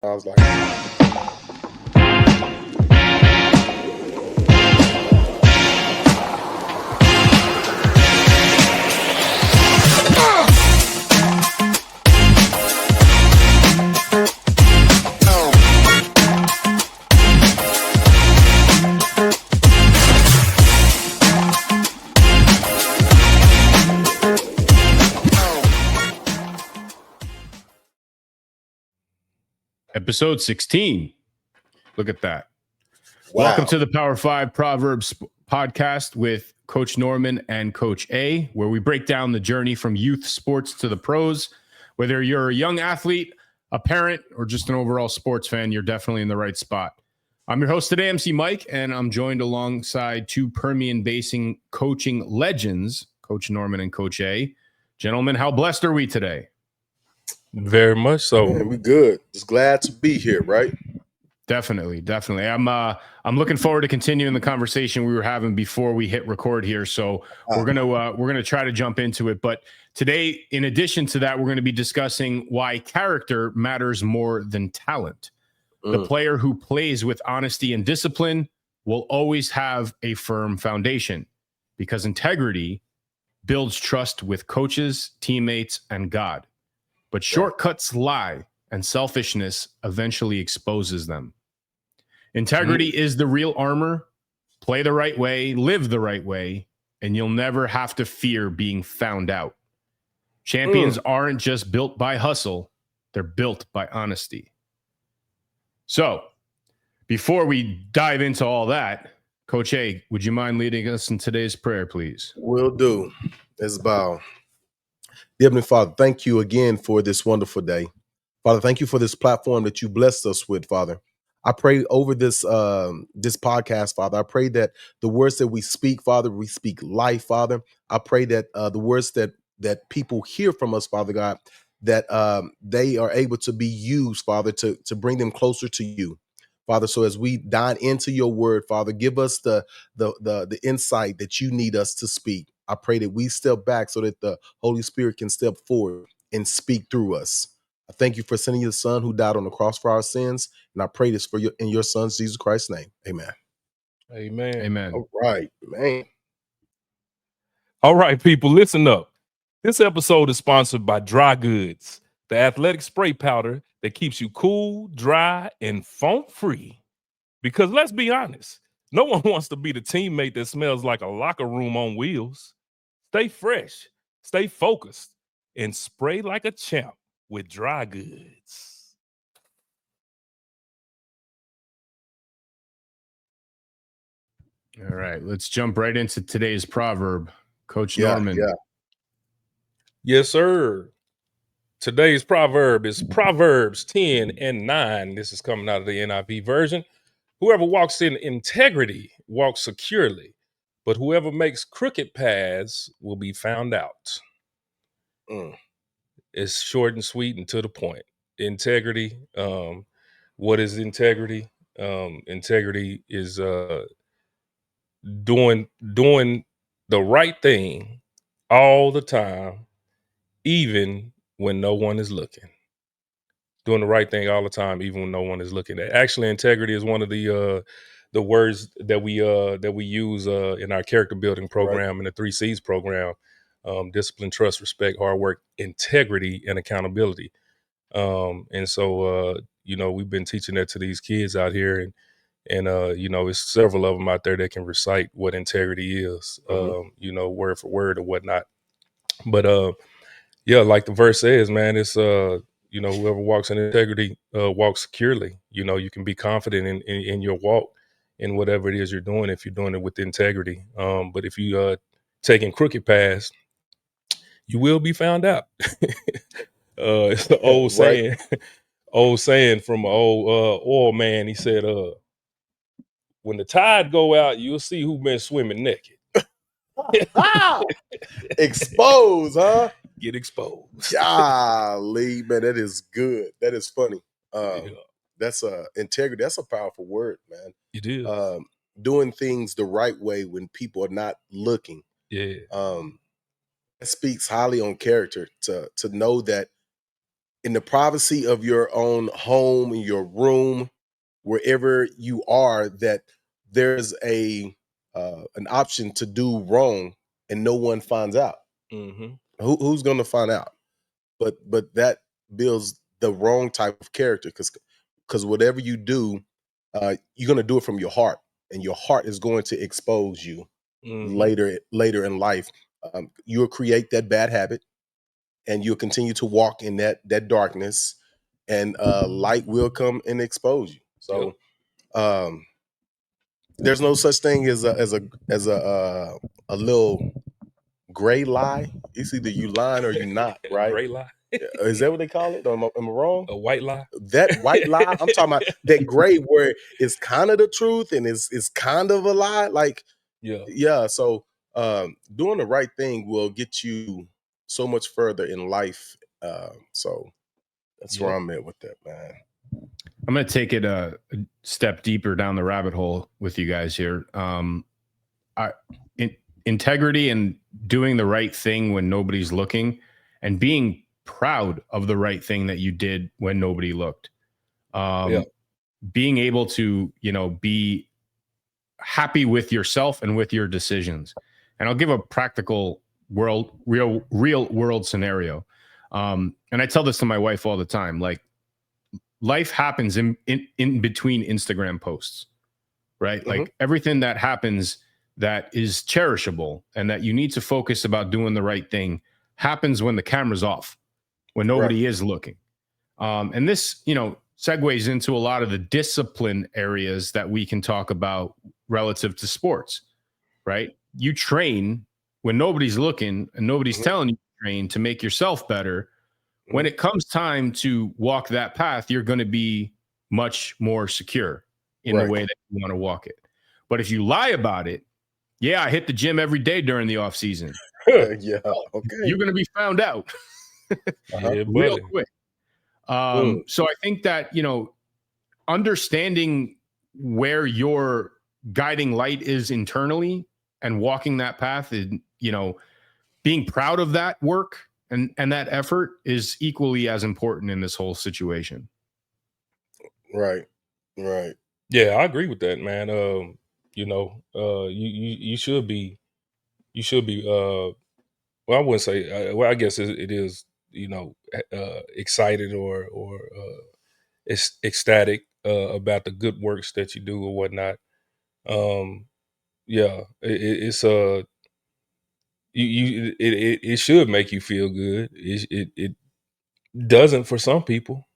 I was like, Episode 16. Look at that. wow. Welcome to the Power 5 Proverbs podcast with Coach Norman and Coach A, where we break down the journey from youth sports to the pros. Whether you're a young athlete, a parent, or just an overall sports fan, you're definitely in the right spot. I'm your host today, MC Mike, and I'm joined alongside two Permian Basin coaching legends, Coach Norman and Coach A. Gentlemen, how blessed are we today? Very much so. Man, we good. Just glad to be here, right? Definitely. I'm looking forward to continuing the conversation we were having before we hit record here. So we're gonna try to jump into it. But today, in addition to that, we're going to be discussing why character matters more than talent. The player who plays with honesty and discipline will always have a firm foundation because integrity builds trust with coaches, teammates, and God. But shortcuts lie, and selfishness eventually exposes them. Integrity is the real armor. Play the right way, live the right way, and you'll never have to fear being found out. Champions aren't just built by hustle, they're built by honesty. So, before we dive into all that, Coach A, would you mind leading us in today's prayer, please? Will do. Let's bow. Heavenly Father, thank you again for this wonderful day. Father, thank you for this platform that you blessed us with, Father. I pray over this podcast, Father. I pray that the words that we speak, Father, we speak life, Father. I pray that the words that people hear from us, Father God, that they are able to be used, Father, to bring them closer to you, Father. So as we dine into your word, Father, give us the insight that you need us to speak. I pray that we step back so that the Holy Spirit can step forward and speak through us. I thank you for sending your son who died on the cross for our sins. And I pray this for you in your son, Jesus Christ's name. Amen. Amen. Amen. All right, man. All right, people, listen up. This episode is sponsored by Dry Goods, the athletic spray powder that keeps you cool, dry, and funk free. Because let's be honest, no one wants to be the teammate that smells like a locker room on wheels. Stay fresh, stay focused, and spray like a champ with Dry Goods. All right, let's jump right into today's proverb. Coach Yeah, Norman. yeah. Yes, sir. Today's proverb is Proverbs 10 and 9. This is coming out of the NIV version. Whoever walks in integrity walks securely, but whoever makes crooked paths will be found out. It's short and sweet and to the point. Integrity. What is integrity? Integrity is doing the right thing all the time, even when no one is looking. Doing the right thing all the time, even when no one is looking. Actually, integrity is one of the words that we use in our character building program and the 3 C's program: discipline, trust, respect, hard work, integrity, and accountability. And so we've been teaching that to these kids out here, and it's several of them out there that can recite what integrity is, word for word or whatnot. But like the verse says, man, it's whoever walks in integrity walks securely. You can be confident in your walk in whatever it is you're doing if you're doing it with integrity. But if you taking crooked paths, you will be found out. It's the old saying, from an old oil man. He said, when the tide go out, you'll see who been swimming naked. Expose, huh? Get exposed. Golly, man, that is good. That is funny. That's integrity. That's a powerful word, man. It is. Doing things the right way when people are not looking. Yeah. That speaks highly on character to know that in the privacy of your own home, in your room, wherever you are, that there's a an option to do wrong and no one finds out. Mm-hmm. Who's going to find out? But that builds the wrong type of character, because whatever you do, you're going to do it from your heart, and your heart is going to expose you Mm-hmm. later in life. You'll create that bad habit, and you'll continue to walk in that darkness, and light will come and expose you. Yep. So um, there's no such thing as a little gray lie. It's either you lying or you not, A right? gray lie. Is that what they call it? Or am I wrong? A white lie. That white lie, I'm talking about that gray where it's kind of the truth and it's kind of a lie. Like, Yeah. yeah. So doing the right thing will get you so much further in life. So that's where Yep. I'm at with that, man. I'm going to take it a step deeper down the rabbit hole with you guys here. Integrity and doing the right thing when nobody's looking, and being proud of the right thing that you did when nobody looked. Yeah. Being able to, be happy with yourself and with your decisions. And I'll give a practical real world scenario. And I tell this to my wife all the time. Like, life happens in between Instagram posts, right? Mhm. Like, everything that happens that is cherishable and that you need to focus about doing the right thing happens when the camera's off, when nobody is looking. And this, segues into a lot of the discipline areas that we can talk about relative to sports, right? You train when nobody's looking and nobody's Mhm. telling you to train to make yourself better. When it comes time to walk that path, you're going to be much more secure in the Right. way that you want to walk it. But if you lie about it, yeah, I hit the gym every day during the off season, Yeah. Okay. you're going to be found out Uh-huh. Yeah, real buddy. quick. Mm. So I think that, understanding where your guiding light is internally and walking that path, and, being proud of that work and that effort is equally as important in this whole situation. Right. Right. Yeah, I agree with that, man. You should be well, I wouldn't say well, I guess it is, excited or ecstatic about the good works that you do or whatnot. Um yeah, it's it should make you feel good. It doesn't for some people,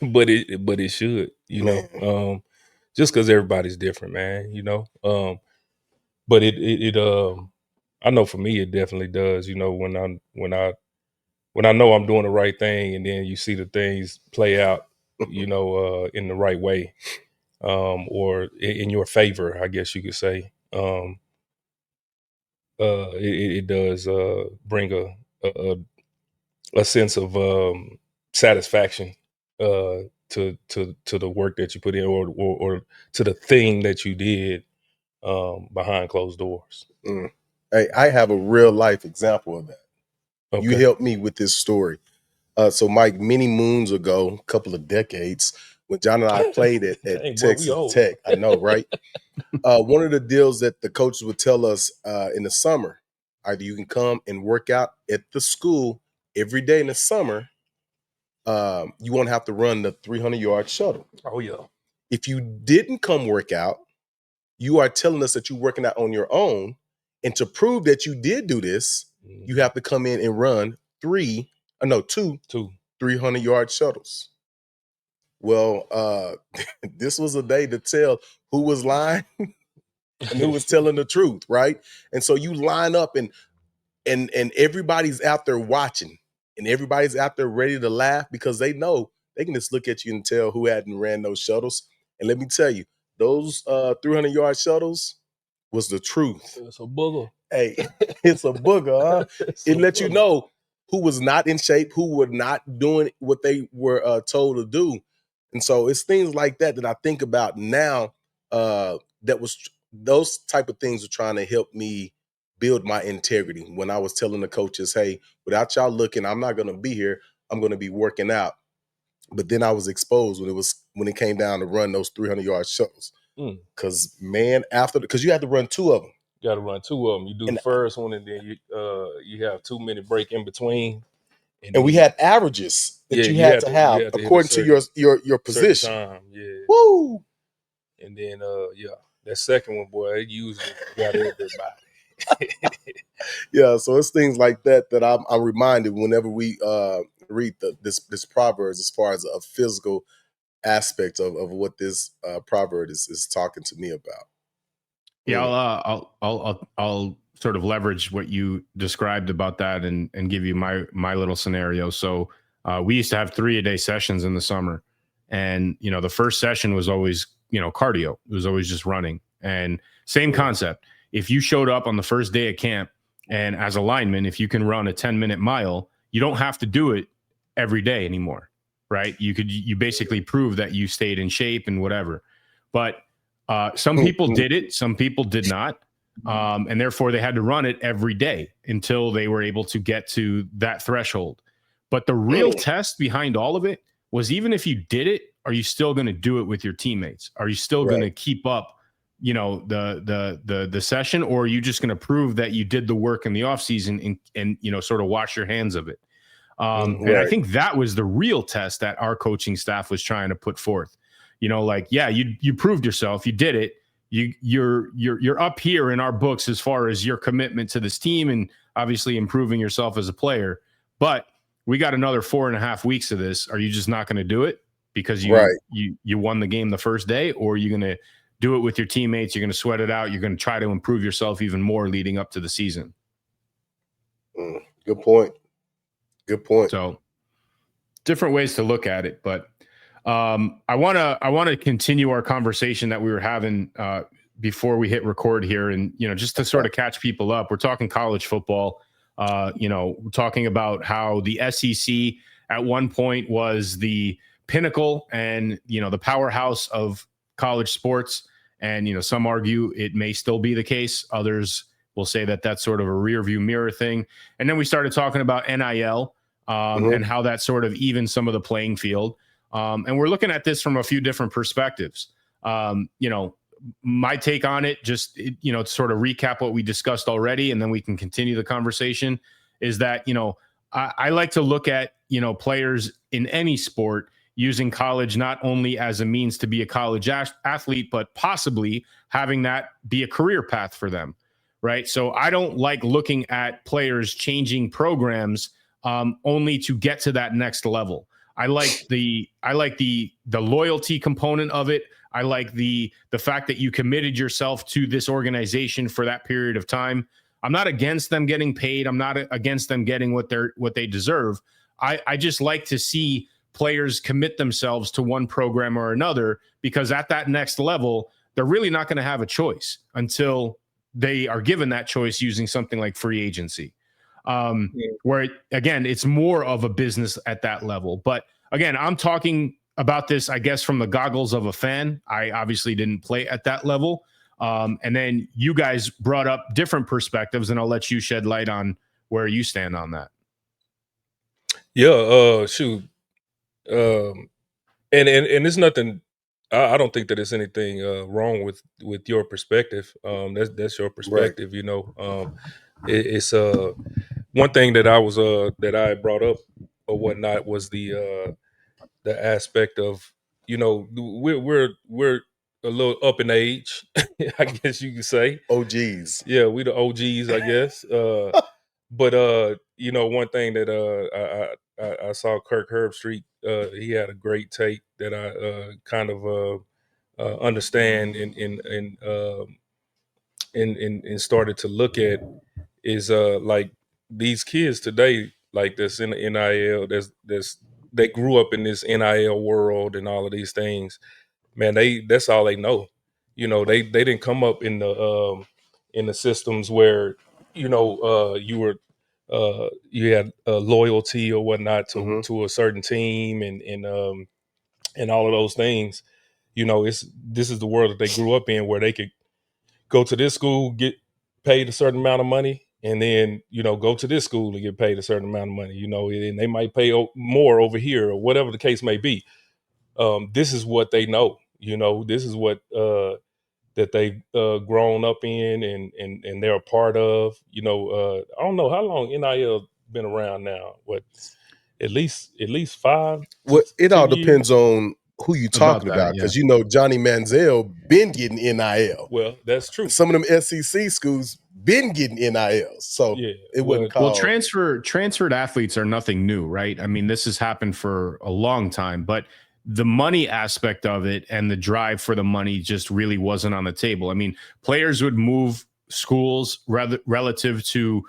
but it should, Man. just because everybody's different, man. But I know for me it definitely does. When I know I'm doing the right thing, and then you see the things play out, in the right way, or in your favor, I guess you could say. It does bring a a sense of satisfaction to the work that you put in, or to the thing that you did behind closed doors. Mm. Hey, I have a real life example of that. You Okay. helped me with this story. So, Mike, many moons ago, a couple of decades, when John and I played at Dang, boy, we Texas old. Tech, I know, right? One of the deals that the coaches would tell us in the summer, either you can come and work out at the school every day in the summer, you won't have to run the 300-yard shuttle. Oh yeah. If you didn't come work out, you are telling us that you're working out on your own. And to prove that you did do this, you have to come in and run two Two. 300-yard shuttles. Well, this was a day to tell who was lying and who was telling the truth, right? And so you line up, and everybody's out there watching, and everybody's out there ready to laugh, because they know they can just look at you and tell who hadn't ran those shuttles. And let me tell you, those 300-yard shuttles was the truth. It's a booger. Hey, it's a booger, huh? It's It a lets you booger. know who was not in shape, who were not doing what they were told to do. And so it's things like that that I think about now. That was those type of things are trying to help me build my integrity. When I was telling the coaches, "Hey, without y'all looking, I'm not going to be here. I'm going to be working out. But then I was exposed when it came down to run those 300-yard shuttles. Because man, because you had to run 2 of them. You got to run 2 of them. You do the first one, and then you have 2-minute break in between. And we had averages that you had to have according to your position. Time, yeah. Woo! And then that second one, boy, it usually got everybody. Yeah, so it's things like that I'm reminded whenever we read this Proverbs, as far as a physical aspect of what this proverb is talking to me about. Yeah, I'll sort of leverage what you described about that and give you my little scenario. So we used to have 3-a-day sessions in the summer, and the first session was always cardio. It was always just running, and same concept. If you showed up on the first day of camp, and as a lineman, if you can run a 10-minute mile, you don't have to do it every day anymore, right? You basically prove that you stayed in shape and whatever. But some people did it, some people did not. And therefore they had to run it every day until they were able to get to that threshold. But the real test behind all of it was, even if you did it, are you still going to do it with your teammates? Are you still going to keep up, the session, or are you just going to prove that you did the work in the off season and sort of wash your hands of it? And I think that was the real test that our coaching staff was trying to put forth. You proved yourself, you did it. You're up here in our books as far as your commitment to this team and obviously improving yourself as a player. But we got another 4.5 weeks of this. Are you just not going to do it because you won the game the first day, or are you going to do it with your teammates? You're going to sweat it out. You're going to try to improve yourself even more leading up to the season. Good point. So different ways to look at it, but I want to continue our conversation that we were having before we hit record here, and just to sort of catch people up. We're talking college football. We're talking about how the SEC at one point was the pinnacle and the powerhouse of college sports, and some argue it may still be the case. Others will say that that's sort of a rear view mirror thing. And then we started talking about NIL and how that sort of evens some of the playing field. And we're looking at this from a few different perspectives. My take on it, just, to sort of recap what we discussed already, and then we can continue the conversation, is that, I like to look at, players in any sport using college not only as a means to be a college athlete, but possibly having that be a career path for them. Right. So I don't like looking at players changing programs only to get to that next level. I like the loyalty component of it. I like the fact that you committed yourself to this organization for that period of time. I'm not against them getting paid. I'm not against them getting what they deserve. I just like to see players commit themselves to one program or another, because at that next level, they're really not going to have a choice until they are given that choice using something like free agency. Where again, it's more of a business at that level. But again, I'm talking about this, I guess, from the goggles of a fan. I obviously didn't play at that level. And then you guys brought up different perspectives, and I'll let you shed light on where you stand on that. Yeah, shoot. And it's nothing. I don't think that there's anything wrong with your perspective. That's your perspective, It's one thing that I brought up or whatnot was the aspect of, we're a little up in age, I guess you could say. OGs. Yeah, we the OGs, I guess. But one thing that I saw Kirk Herbstreit, he had a great take that I kind of understand and started to look at is like these kids today, like this in the NIL, they grew up in this NIL world and all of these things. Man, that's all they know. They didn't come up in the systems where you were you had loyalty or whatnot to a certain team and all of those things. This is the world that they grew up in, where they could go to this school, get paid a certain amount of money, and then, go to this school and get paid a certain amount of money, and they might pay more over here or whatever the case may be. This is what they know, this is what that they've grown up in and they're a part of. I don't know how long NIL been around now. What, at least 5 Well, to it all 10 years? depends on who you About talking that, about, yeah. because Johnny Manziel been getting NIL. Well, that's true. Some of them SEC schools been getting NIL, so Yeah, it wasn't Well, called. transferred athletes are nothing new, right? I mean, this has happened for a long time, but the money aspect of it and the drive for the money just really wasn't on the table. I mean, players would move schools relative to,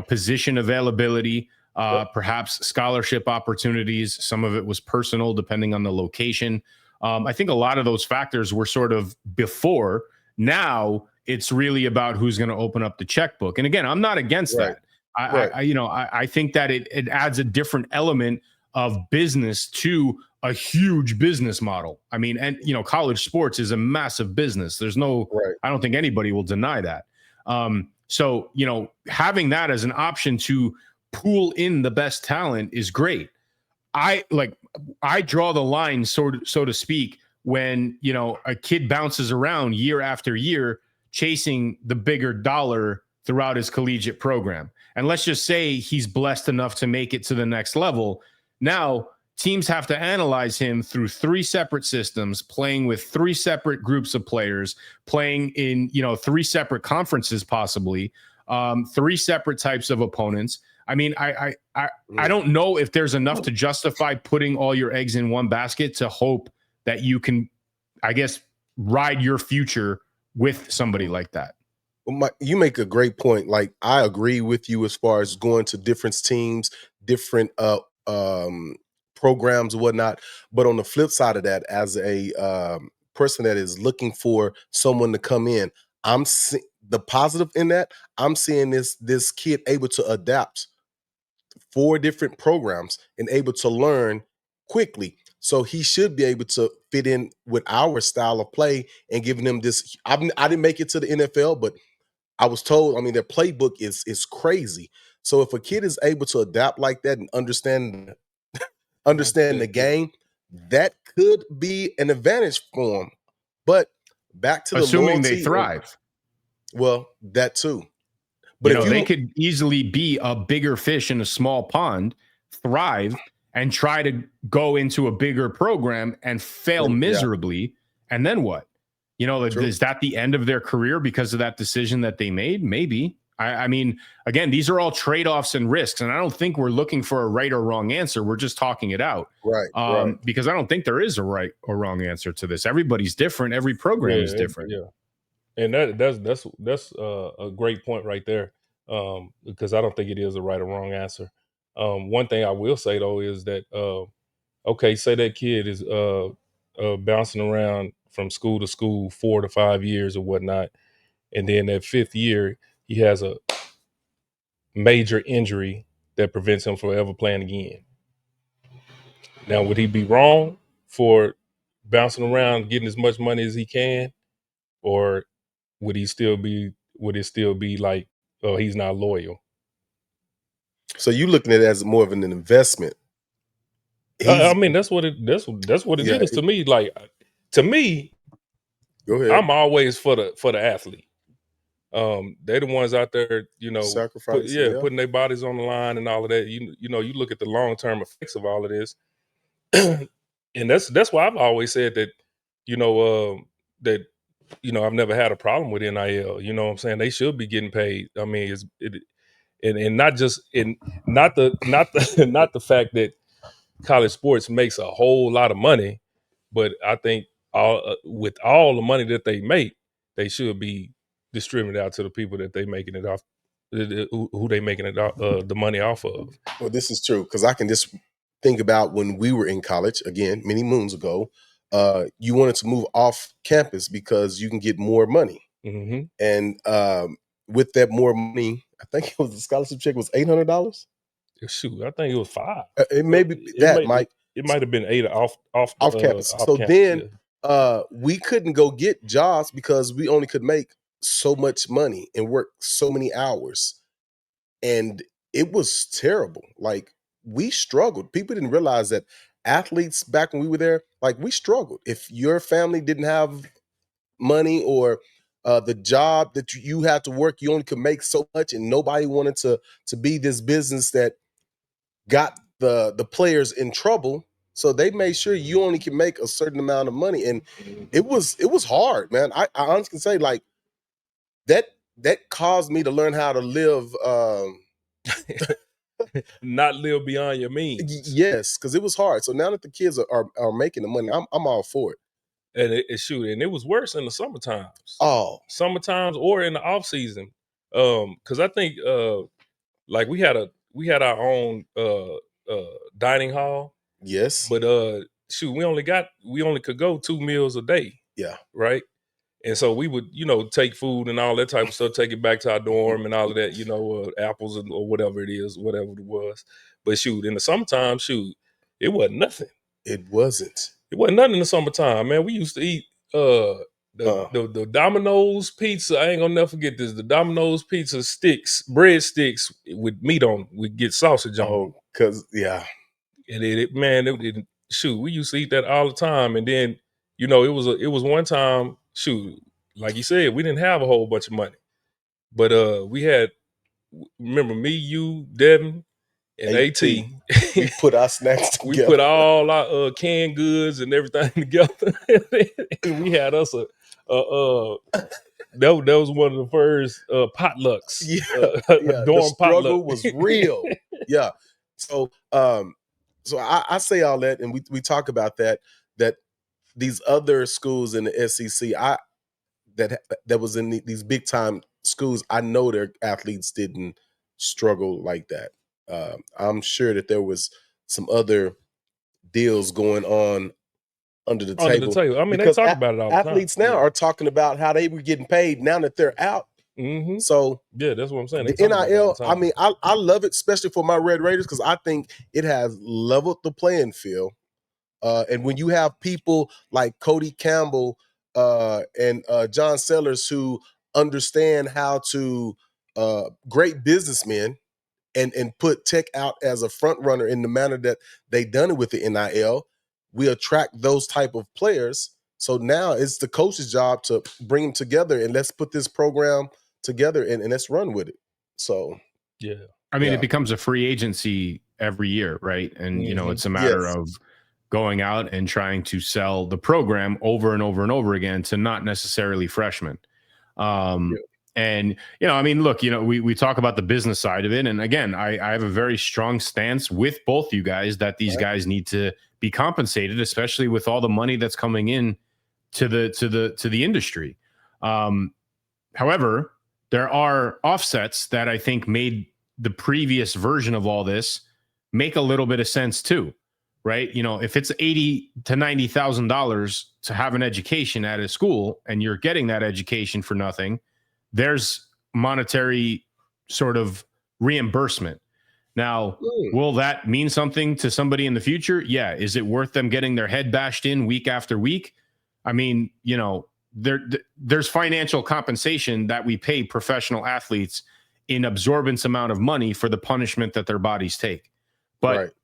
position availability, perhaps scholarship opportunities. Some of it was personal, depending on the location. I think a lot of those factors were sort of before. Now it's really about who's going to open up the checkbook. And again, I'm not against Right. that. I think that it adds a different element of business to a huge business model. I mean, and college sports is a massive business. There's no, Right. I don't think anybody will deny that. So having that as an option to pool in the best talent is great. I draw the line, so to speak, when a kid bounces around year after year chasing the bigger dollar throughout his collegiate program. And let's just say he's blessed enough to make it to the next level. Now, teams have to analyze him through 3 separate systems, playing with 3 separate groups of players, playing in 3 separate conferences, possibly 3 separate types of opponents. I mean, I don't know if there's enough to justify putting all your eggs in one basket to hope that you can, I guess, ride your future with somebody like that. Well, you make a great point. Like, I agree with you as far as going to different teams, different programs, and whatnot. But on the flip side of that, as a person that is looking for someone to come in, the positive in that. I'm seeing this kid able to adapt 4 different programs and able to learn quickly. So he should be able to fit in with our style of play and giving them this. I didn't make it to the NFL, but I was told, I mean, their playbook is crazy. So if a kid is able to adapt like that and understand the game, that could be an advantage for them. But back to the Assuming loyalty. they thrive. Well, that too. But if they could easily be a bigger fish in a small pond, thrive, and try to go into a bigger program and fail miserably. And then what? Is that the end of their career because of that decision that they made? Maybe. I mean, again, these are all trade-offs and risks. And I don't think we're looking for a right or wrong answer. We're just talking it out. Right. Because I don't think there is a right or wrong answer to this. Everybody's different. Every program is different. Yeah. And that's a great point right there, because I don't think it is a right or wrong answer. One thing I will say though is that okay, say that kid is bouncing around from school to school 4 to 5 years or whatnot, and then that 5th year he has a major injury that prevents him from ever playing again. Now, would he be wrong for bouncing around getting as much money as he can, or would it still be like, oh, he's not loyal? So you looking at it as more of an investment. I mean, that's what it is to me. Like, to me, go ahead. I'm always for the athlete. They're the ones out there, sacrificing, putting their bodies on the line and all of that. You look at the long-term effects of all of this. And that's why I've always said that, I've never had a problem with NIL. You know what I'm saying? They should be getting paid. I mean, and not just not the fact that college sports makes a whole lot of money, but I think with all the money that they make, they should be distributed out to the people that they making it off, who they making it the money off of. Well, this is true, because I can just think about when we were in college, again, many moons ago. You wanted to move off campus because you can get more money. Mm-hmm. And with that more money, I think it was the scholarship check was $800. Shoot, I think it was 5. It may be that, Mike. It might have been 8 off campus. Off so campus, then we couldn't go get jobs because we only could make so much money and work so many hours. and it was terrible. Like, we struggled. People didn't realize that athletes back when we were there, like, we struggled. If your family didn't have money, or the job that you had to work, you only could make so much, and nobody wanted to be this business that got the players in trouble. So they made sure you only can make a certain amount of money, and it was hard, man. I honestly can say, like, that caused me to learn how to live. Not live beyond your means. Yes, because it was hard. So now that the kids are making the money, I'm all for it. And and it was worse in the summertimes. Oh, Summertimes or in the off season. Because I think like we had our own dining hall. yes. But we only could go 2 meals a day. Yeah. Right. And so we would, take food and all that type of stuff, take it back to our dorm and all of that, apples or whatever it is, whatever it was. But in the summertime, it wasn't nothing. It wasn't. It wasn't nothing in the summertime, man. We used to eat the Domino's pizza. I ain't gonna never forget this. The Domino's pizza sticks, bread sticks with meat on. We get sausage on. Oh, because yeah. And we used to eat that all the time. And then, it was one time, like you said, we didn't have a whole bunch of money. But we had, remember me, you, Devin, and AT. We put our snacks together. We put all our canned goods and everything together. And we had us that was one of the first potlucks. Yeah, dorm the struggle potluck was real. Yeah. So so I say all that, and we talk about that these other schools in the SEC, that was in these big time schools, I know their athletes didn't struggle like that. I'm sure that there was some other deals going on under the table. I mean, they talk about it all the time. Athletes now are talking about how they were getting paid now that they're out. Mm-hmm. So yeah, that's what I'm saying. The NIL, I mean, I love it, especially for my Red Raiders, because I think it has leveled the playing field. And when you have people like Cody Campbell and John Sellers who understand how to great businessmen and put tech out as a front runner in the manner that they done it with the NIL, we attract those type of players. So now it's the coach's job to bring them together, and let's put this program together and let's run with it. So yeah, I mean, it becomes a free agency every year, right? And it's a matter of going out and trying to sell the program over and over and over again to not necessarily freshmen. And, I mean, look, we talk about the business side of it. And again, I have a very strong stance with both you guys that these guys need to be compensated, especially with all the money that's coming in to the industry. However, there are offsets that I think made the previous version of all this make a little bit of sense too. Right. If it's $80,000 to $90,000 to have an education at a school and you're getting that education for nothing, there's monetary sort of reimbursement. Now, will that mean something to somebody in the future? Yeah. Is it worth them getting their head bashed in week after week? I mean, there's financial compensation that we pay professional athletes in absorbance amount of money for the punishment that their bodies take. But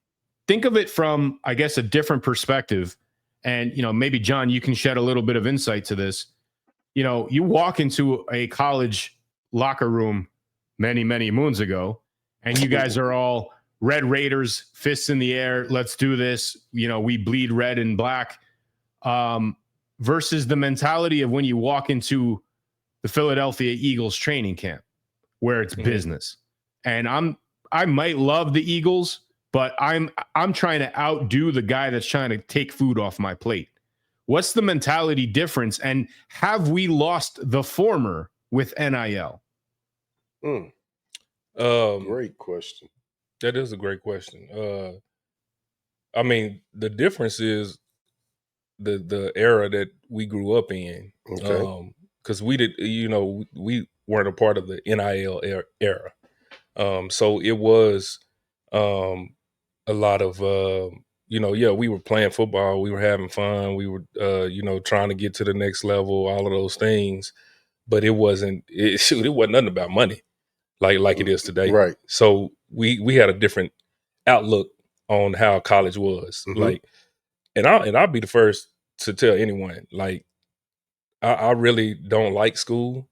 think of it from, I guess, a different perspective. And, maybe, John, you can shed a little bit of insight to this. You walk into a college locker room many, many moons ago, and you guys are all Red Raiders, fists in the air. Let's do this. We bleed red and black. Versus the mentality of when you walk into the Philadelphia Eagles training camp, where it's business. And I might love the Eagles, but I'm trying to outdo the guy that's trying to take food off my plate. What's the mentality difference? And have we lost the former with NIL? Great question. That is a great question. I mean, the difference is the era that we grew up in. Okay. Because we weren't a part of the NIL era. So it was a lot of we were playing football, we were having fun, we were trying to get to the next level, all of those things. But it wasn't nothing about money. like it is today. Right. So we had a different outlook on how college was. Like, and I'll be the first to tell anyone, like, I really don't like school.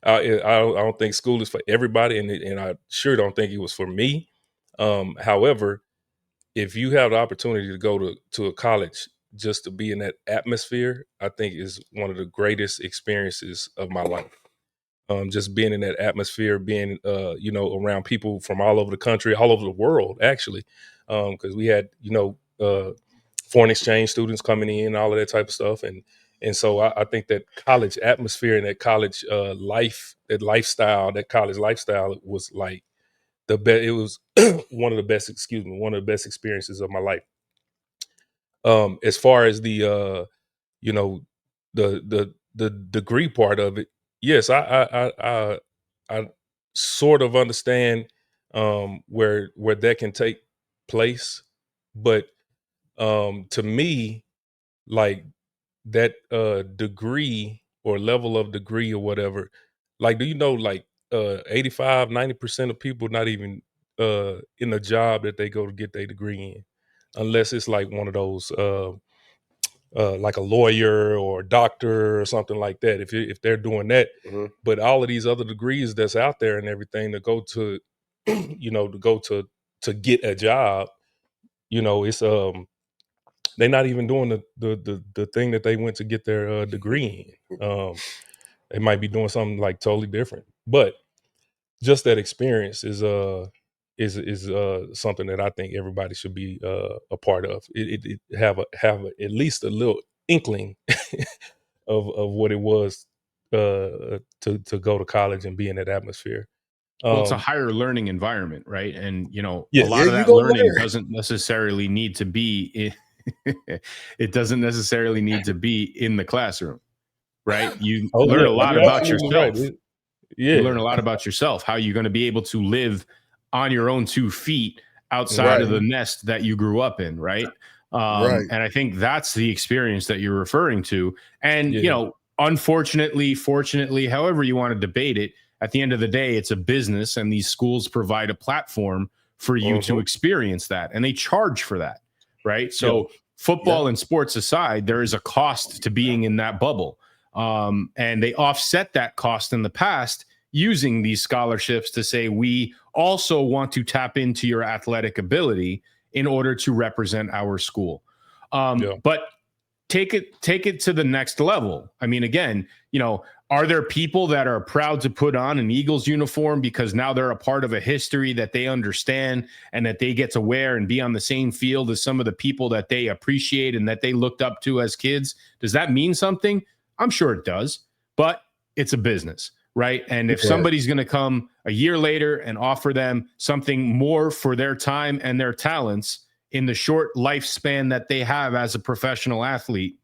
I don't think school is for everybody, and I sure don't think it was for me. However, if you have the opportunity to go to a college just to be in that atmosphere, I think is one of the greatest experiences of my life. Just being in that atmosphere, being around people from all over the country, all over the world, actually, because we had foreign exchange students coming in, all of that type of stuff, and so I think that college atmosphere and that college life, that college lifestyle was like the best. It was one of the best. Excuse me, one of the best experiences of my life. As far as the you know the degree part of it, yes, I sort of understand where that can take place, but to me, like, that degree or level of degree or whatever, like, do you know, like, 85-90% of people not even in the job that they go to get their degree in, unless it's like one of those like a lawyer or a doctor or something like that, if they're doing that. But all of these other degrees that's out there and everything to go to to go to get a job, it's they're not even doing the thing that they went to get their degree in. They might be doing something like totally different, but just that experience is something that I think everybody should be a part of. It have at least a little inkling of what it was to go to college and be in that atmosphere. Well, it's a higher learning environment, right? And Yeah, a lot of you that gonna learning learn. doesn't necessarily need to be it doesn't necessarily need to be in the classroom, right? You Oh learn yeah, a lot you're about absolutely right. yourself. You learn Yeah, a lot about yourself, how you're going to be able to live on your own 2 feet outside of Right. the nest that you grew up in, right? Right. And I think that's the experience that you're referring to. And, yeah, unfortunately, fortunately, however you want to debate it, at the end of the day, it's a business, and these schools provide a platform for you to experience that, and they charge for that, right? yeah, So, football and sports aside, there is a cost to being in that bubble. And they offset that cost in the past using these scholarships to say, we also want to tap into your athletic ability in order to represent our school. yeah. But take it to the next level. I mean, again, are there people that are proud to put on an Eagles uniform because now they're a part of a history that they understand and that they get to wear and be on the same field as some of the people that they appreciate and that they looked up to as kids? Does that mean something? I'm sure it does, but it's a business, right? And if Right. somebody's going to come a year later and offer them something more for their time and their talents in the short lifespan that they have as a professional athlete,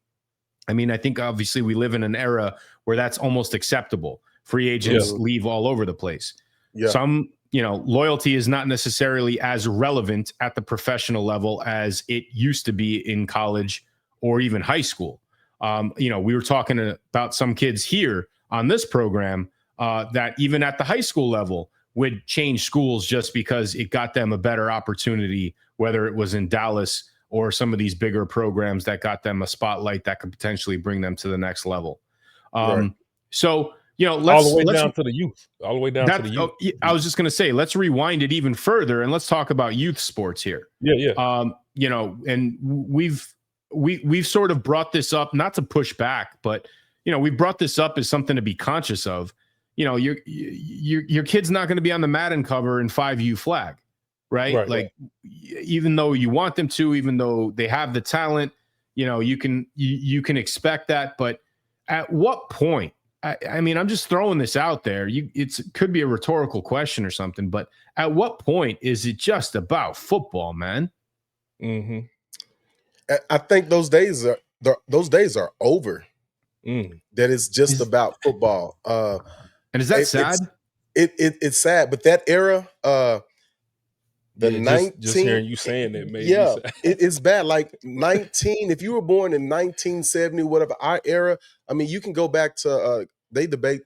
I mean, I think obviously we live in an era where that's almost acceptable. Free agents leave all over the place. Yeah. Some, loyalty is not necessarily as relevant at the professional level as it used to be in college or even high school. We were talking about some kids here on this program that even at the high school level would change schools just because it got them a better opportunity, whether it was in Dallas or some of these bigger programs that got them a spotlight that could potentially bring them to the next level. Right. So, All the way let's down to the youth. All the way down to the youth. I was just going to say, let's rewind it even further and let's talk about youth sports here. Yeah. And we've sort of brought this up, not to push back, but we brought this up as something to be conscious of. Your kid's not going to be on the Madden cover in 5U flag, right? Like, even though you want them to, even though they have the talent, you can expect that. But at what point? I mean, I'm just throwing this out there. It could be a rhetorical question or something, but at what point is it just about football, man? I think those days are over. That is just about football. And is that sad? It's sad, but that era, the 19, just hearing you saying that made me sad. it's bad. Like 19, if you were born in 1970, whatever, our era, I mean, you can go back to they debate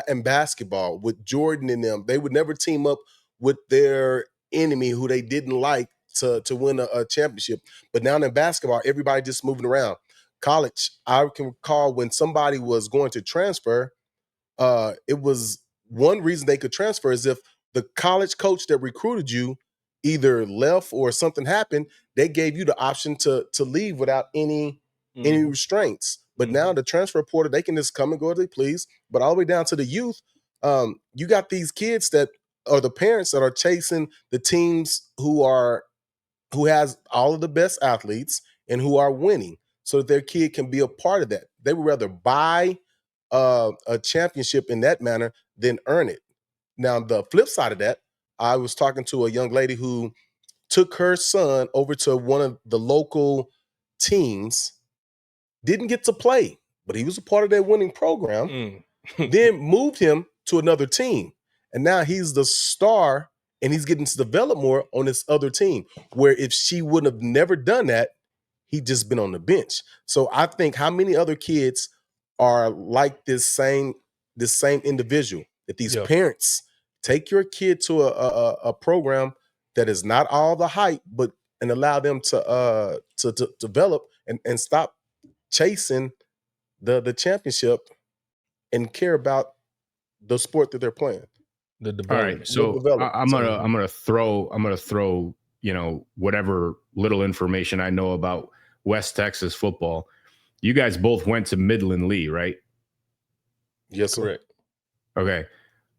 in basketball with Jordan and them, they would never team up with their enemy who they didn't like to win a championship. But now in basketball, everybody just moving around. College, I can recall when somebody was going to transfer, it was one reason they could transfer is if the college coach that recruited you either left or something happened, they gave you the option to leave without any restraints. But now the transfer portal, they can just come and go as they please. But all the way down to the youth, you got these kids that are the parents that are chasing the teams who has all of the best athletes and who are winning, so that their kid can be a part of that. They would rather buy a championship in that manner than earn it. Now, the flip side of that, I was talking to a young lady who took her son over to one of the local teams, didn't get to play, but he was a part of that winning program, then moved him to another team. And now he's the star and he's getting to develop more on this other team, where if she would have never done that, he'd just been on the bench. So I think how many other kids are like this same individual, that these parents take your kid to a program that is not all the hype, but and allow them to develop and stop chasing the championship and care about the sport that they're playing. The All development. right, so I'm gonna throw whatever little information I know about West Texas football. You guys both went to Midland Lee, right? Yes, sir. Correct. Okay.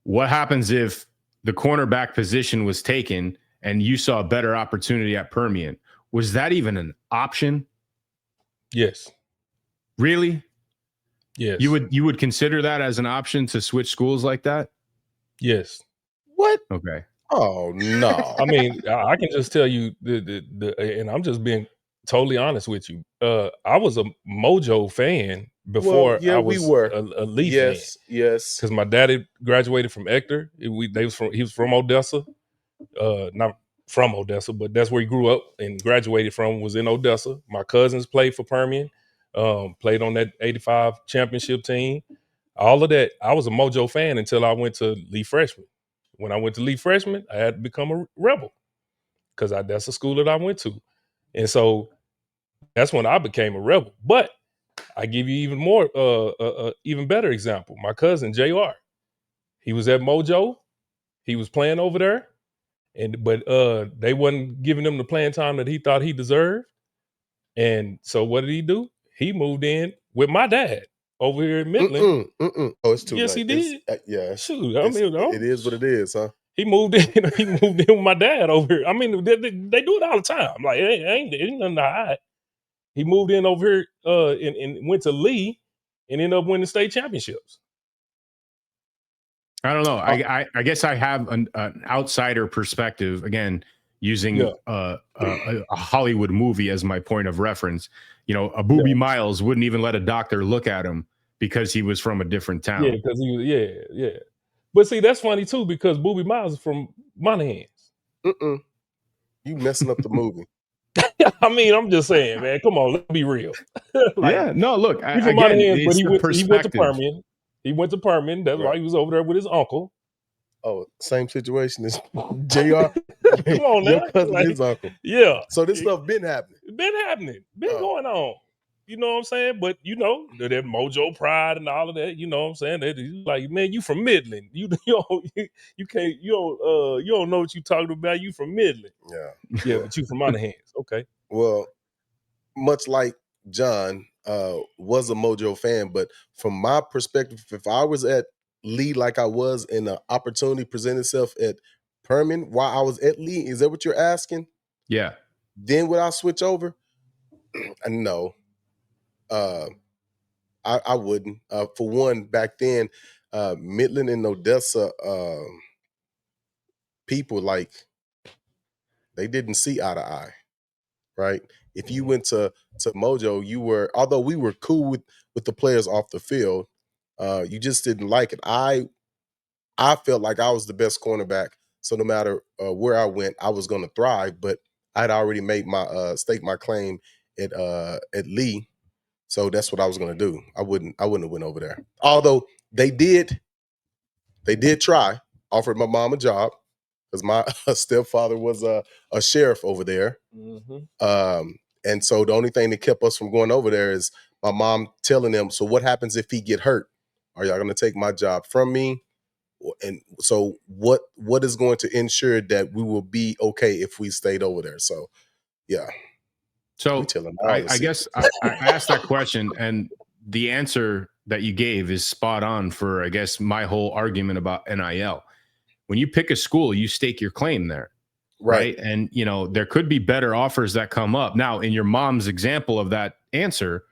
What happens if the cornerback position was taken and you saw a better opportunity at Permian? Was that even an option? Yes. Really? Yes. You would consider that as an option to switch schools like that? Yes. What? Okay. Oh no. I mean, I can just tell you and I'm just being totally honest with you. I was a Mojo fan before I was we were a Lee fan. Yes. Because my daddy graduated from Ector. He was from Odessa. Not from Odessa, but that's where he grew up and graduated from, was in Odessa. My cousins played for Permian, played on that 85 championship team. All of that. I was a Mojo fan until I went to Lee Freshman. When I went to Lee Freshman, I had to become a rebel because that's the school that I went to. And so that's when I became a rebel. But I give you even more, even better example. My cousin, JR, he was at Mojo. He was playing over there. But they wasn't giving him the playing time that he thought he deserved. And so what did he do? He moved in with my dad over here in Midland. Oh, it's too yes, late. he did. Yeah. Shoot, I mean, it is what it is, huh? He moved in. He moved in with my dad over here. I mean, they do it all the time. Like, it ain't nothing to hide. He moved in over here and went to Lee and ended up winning state championships. I don't know. I guess I have an outsider perspective, again, using a Hollywood movie as my point of reference. You know, a Boobie Miles wouldn't even let a doctor look at him because he was from a different town. Yeah, because he was, yeah. But see, that's funny too, because Boobie Miles is from Monahans. You messing up the movie. I mean, I'm just saying, man. Come on, let's be real. Like, no, look, he's from Monahans, but he went to Permian. He went to Permian. That's why he was over there with his uncle. Oh, same situation as JR. Come on now. Your cousin, his uncle. Yeah. So this stuff been happening. Been going on. You know what I'm saying? But you know, that Mojo pride and all of that, you know what I'm saying? That like, man, you from Midland. You don't know what you talking about. You from Midland. Yeah, but you from Monahans. Okay. Well, much like John was a Mojo fan, but from my perspective, if I was at Lee like I was and the opportunity presented itself at Permian while I was at Lee, is that what you're asking? Yeah. Then would I switch over? No. I wouldn't. For one, back then, Midland and Odessa people, like, they didn't see eye to eye, right? If you went to Mojo, you were, although we were cool with the players off the field, you just didn't like it. I felt like I was the best cornerback, so no matter where I went, I was going to thrive. But I'd already made my stake my claim at Lee, so that's what I was going to do. I wouldn't have went over there. Although they did They did try, offered my mom a job because my stepfather was a sheriff over there. And so the only thing that kept us from going over there is my mom telling them, so what happens if he get hurt? Are y'all going to take my job from me? And so what is going to ensure that we will be okay if we stayed over there? So, yeah. So I guess I asked that question, and the answer that you gave is spot on for, I guess, my whole argument about NIL. When you pick a school, you stake your claim there. Right. And, you know, there could be better offers that come up. Now, in your mom's example of that answer,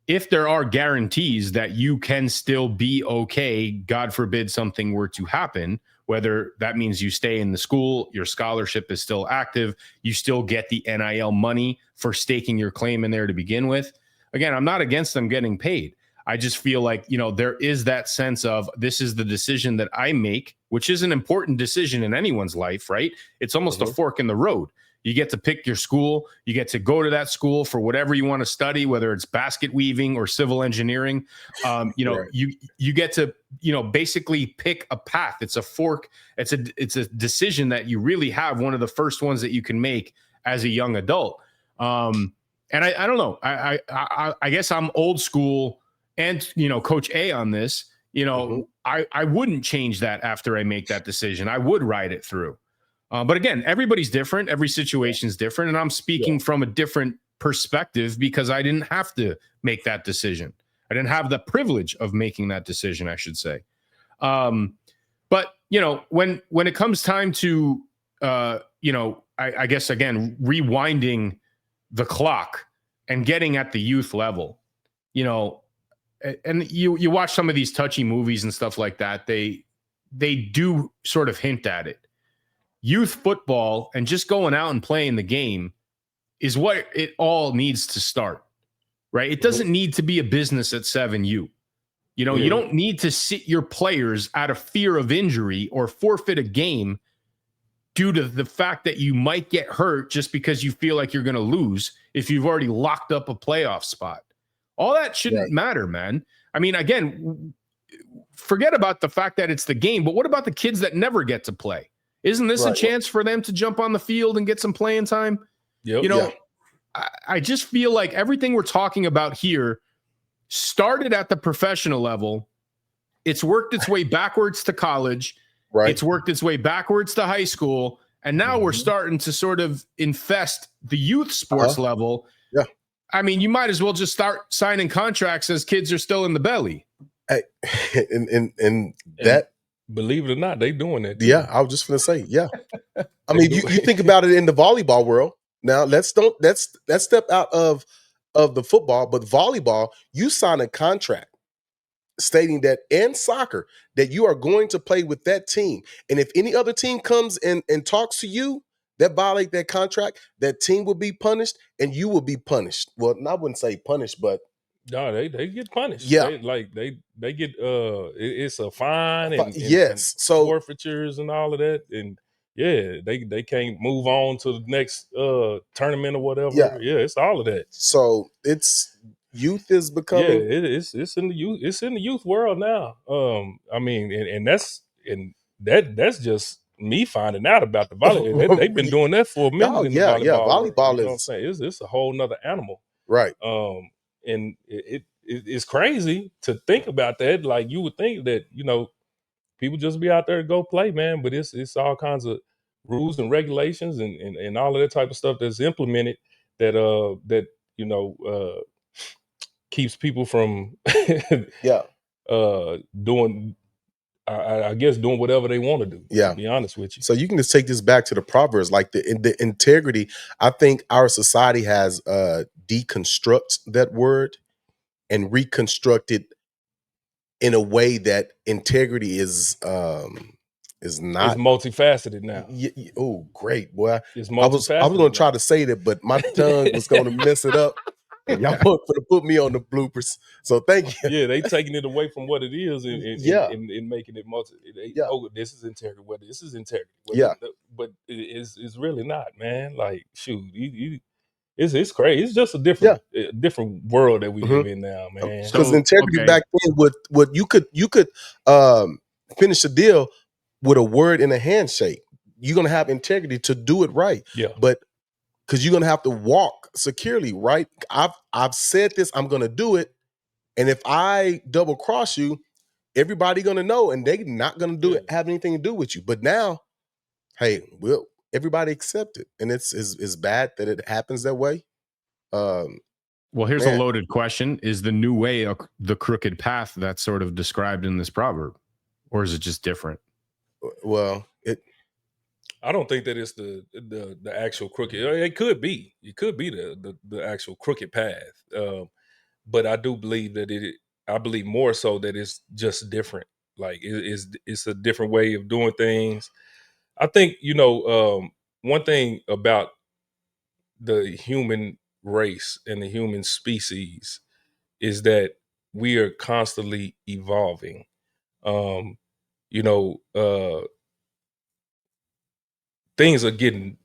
if there are guarantees that you can still be okay, God forbid something were to happen, whether that means you stay in the school, your scholarship is still active, you still get the NIL money for staking your claim in there to begin with. Again, I'm not against them getting paid. I just feel like, you know, there is that sense of this is the decision that I make, which is an important decision in anyone's life, right? It's almost a fork in the road. You get to pick your school. You get to go to that school for whatever you want to study, whether it's basket weaving or civil engineering. You know, you get to, you know, basically pick a path. It's a fork. It's a decision that you really have, one of the first ones that you can make as a young adult. And I don't know. I guess I'm old school and, you know, Coach A on this. You know, I wouldn't change that after I make that decision. I would ride it through. But again, everybody's different. Every situation is different. And I'm speaking from a different perspective because I didn't have to make that decision. I didn't have the privilege of making that decision, I should say. But, you know, when it comes time to, you know, I guess, again, rewinding the clock and getting at the youth level, you know, and you watch some of these touchy movies and stuff like that. They do sort of hint at it. Youth football and just going out and playing the game is what it all needs to start, right? It doesn't need to be a business at 7U. You know, you don't need to sit your players out of fear of injury or forfeit a game due to the fact that you might get hurt just because you feel like you're going to lose if you've already locked up a playoff spot. All that shouldn't matter, man. I mean, again, forget about the fact that it's the game, but what about the kids that never get to play? Isn't this a chance for them to jump on the field and get some playing time? You know, I just feel like everything we're talking about here started at the professional level. It's worked its way backwards to college. It's worked its way backwards to high school. And now we're starting to sort of infest the youth sports level. I mean, you might as well just start signing contracts as kids are still in the belly. Hey, and that, believe it or not, they doing that too. Yeah, I was just gonna say, I mean, you think about it in the volleyball world. Now let's step out of the football, but volleyball, you sign a contract stating that, and soccer, that you are going to play with that team. And if any other team comes and talks to you that violate that contract, that team will be punished and you will be punished. Well, I wouldn't say punished, but no, they get punished. Yeah, they get it's a fine and so forfeitures and all of that, and they can't move on to the next tournament or whatever. It's all of that. So it's youth is becoming it's in the youth world now. I mean, and that's just me finding out about the volleyball. They've been doing that for a minute. Volleyball you know what I'm saying? It's a whole nother animal, right? And it's crazy to think about that. Like, you would think that, you know, people just be out there to go play, man, but it's all kinds of rules and regulations and all of that type of stuff that's implemented that you know keeps people from doing, I guess, doing whatever they want to do. To be honest with you. So you can just take this back to the Proverbs, like the integrity. I think our society has deconstruct that word and reconstructed in a way that integrity is not. It's multifaceted now. Oh, great, boy! It's I was going to try to say that, but my tongue was going to mess it up. And y'all going to put me on the bloopers. So thank you. Yeah, they taking it away from what it is and making it multi. Oh, this is integrity. Well, this is integrity. Well, but it's really not, man. Like, shoot, it's crazy. It's just a different world that we live in now, man. Because integrity back then, what you could finish a deal with a word and a handshake. You're gonna have integrity to do it right. Yeah. But because you're gonna have to walk securely, right? I've said this, I'm gonna do it. And if I double cross you, everybody gonna know, and they not gonna do it, have anything to do with you. But now, hey, everybody accept it, and it's bad that it happens that way. Well, here's a Man, loaded question: is the new way the crooked path that's sort of described in this proverb, or is it just different? well, I don't think that it's the actual crooked. It could be. It could be the actual crooked path. But I do believe that I believe more so that it's just different. Like it's a different way of doing things. I think one thing about the human race and the human species is that we are constantly evolving. Um, you know, things are getting.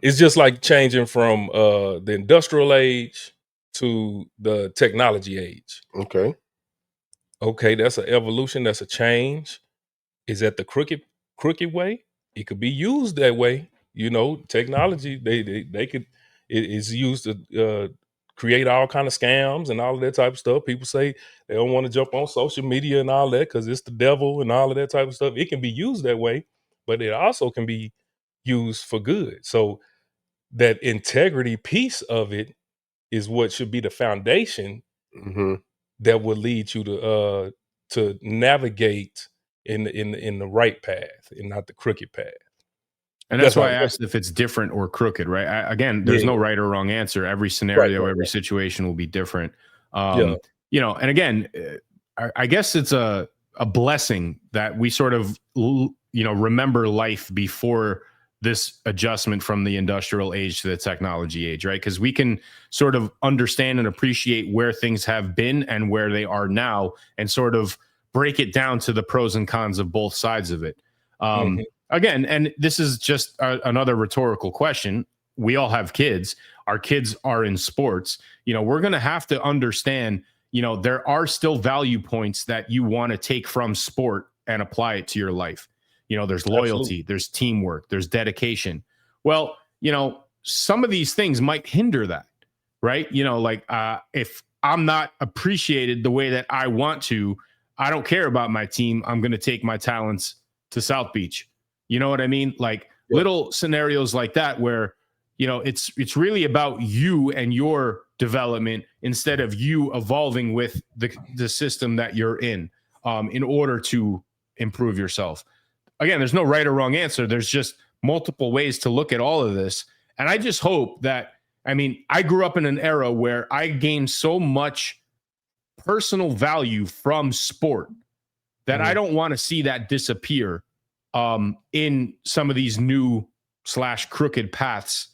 It's just like changing from the industrial age to the technology age. okay. Okay, that's an evolution. That's a change. Is that the crooked way? It could be used that way. Technology they could it is used to create all kind of scams and all of that type of stuff. People say they don't want to jump on social media and all that because it's the devil and all of that type of stuff. It can be used that way, but it also can be used for good. So that integrity piece of it is what should be the foundation Hmm. that will lead you to navigate in the right path and not the crooked path. And that's That's why how. I asked if it's different or crooked, right? Again, there's no Yeah. right or wrong answer. Every Right, scenario, right, every right. situation will be different. Yeah. And again, I guess it's a blessing that we sort of remember life before this adjustment from the industrial age to the technology age, right? Because we can sort of understand and appreciate where things have been and where they are now, and sort of break it down to the pros and cons of both sides of it. Mhm. Again, and this is just another rhetorical question. We all have kids. Our kids are in sports. We're going to have to understand, there are still value points that you want to take from sport and apply it to your life. There's Absolutely. loyalty, there's teamwork, there's dedication. Well, some of these things might hinder that, right? Like if I'm not appreciated the way that I want to, I don't care about my team. I'm going to take my talents to South Beach. You know what I mean? Like Yeah. little scenarios like that where it's really about you and your development instead of you evolving with the system that you're in order to improve yourself. Again, there's no right or wrong answer. There's just multiple ways to look at all of this. And I just hope that, I grew up in an era where I gained so much personal value from sport that I Mhm. don't want to see that disappear in some of these new / crooked paths,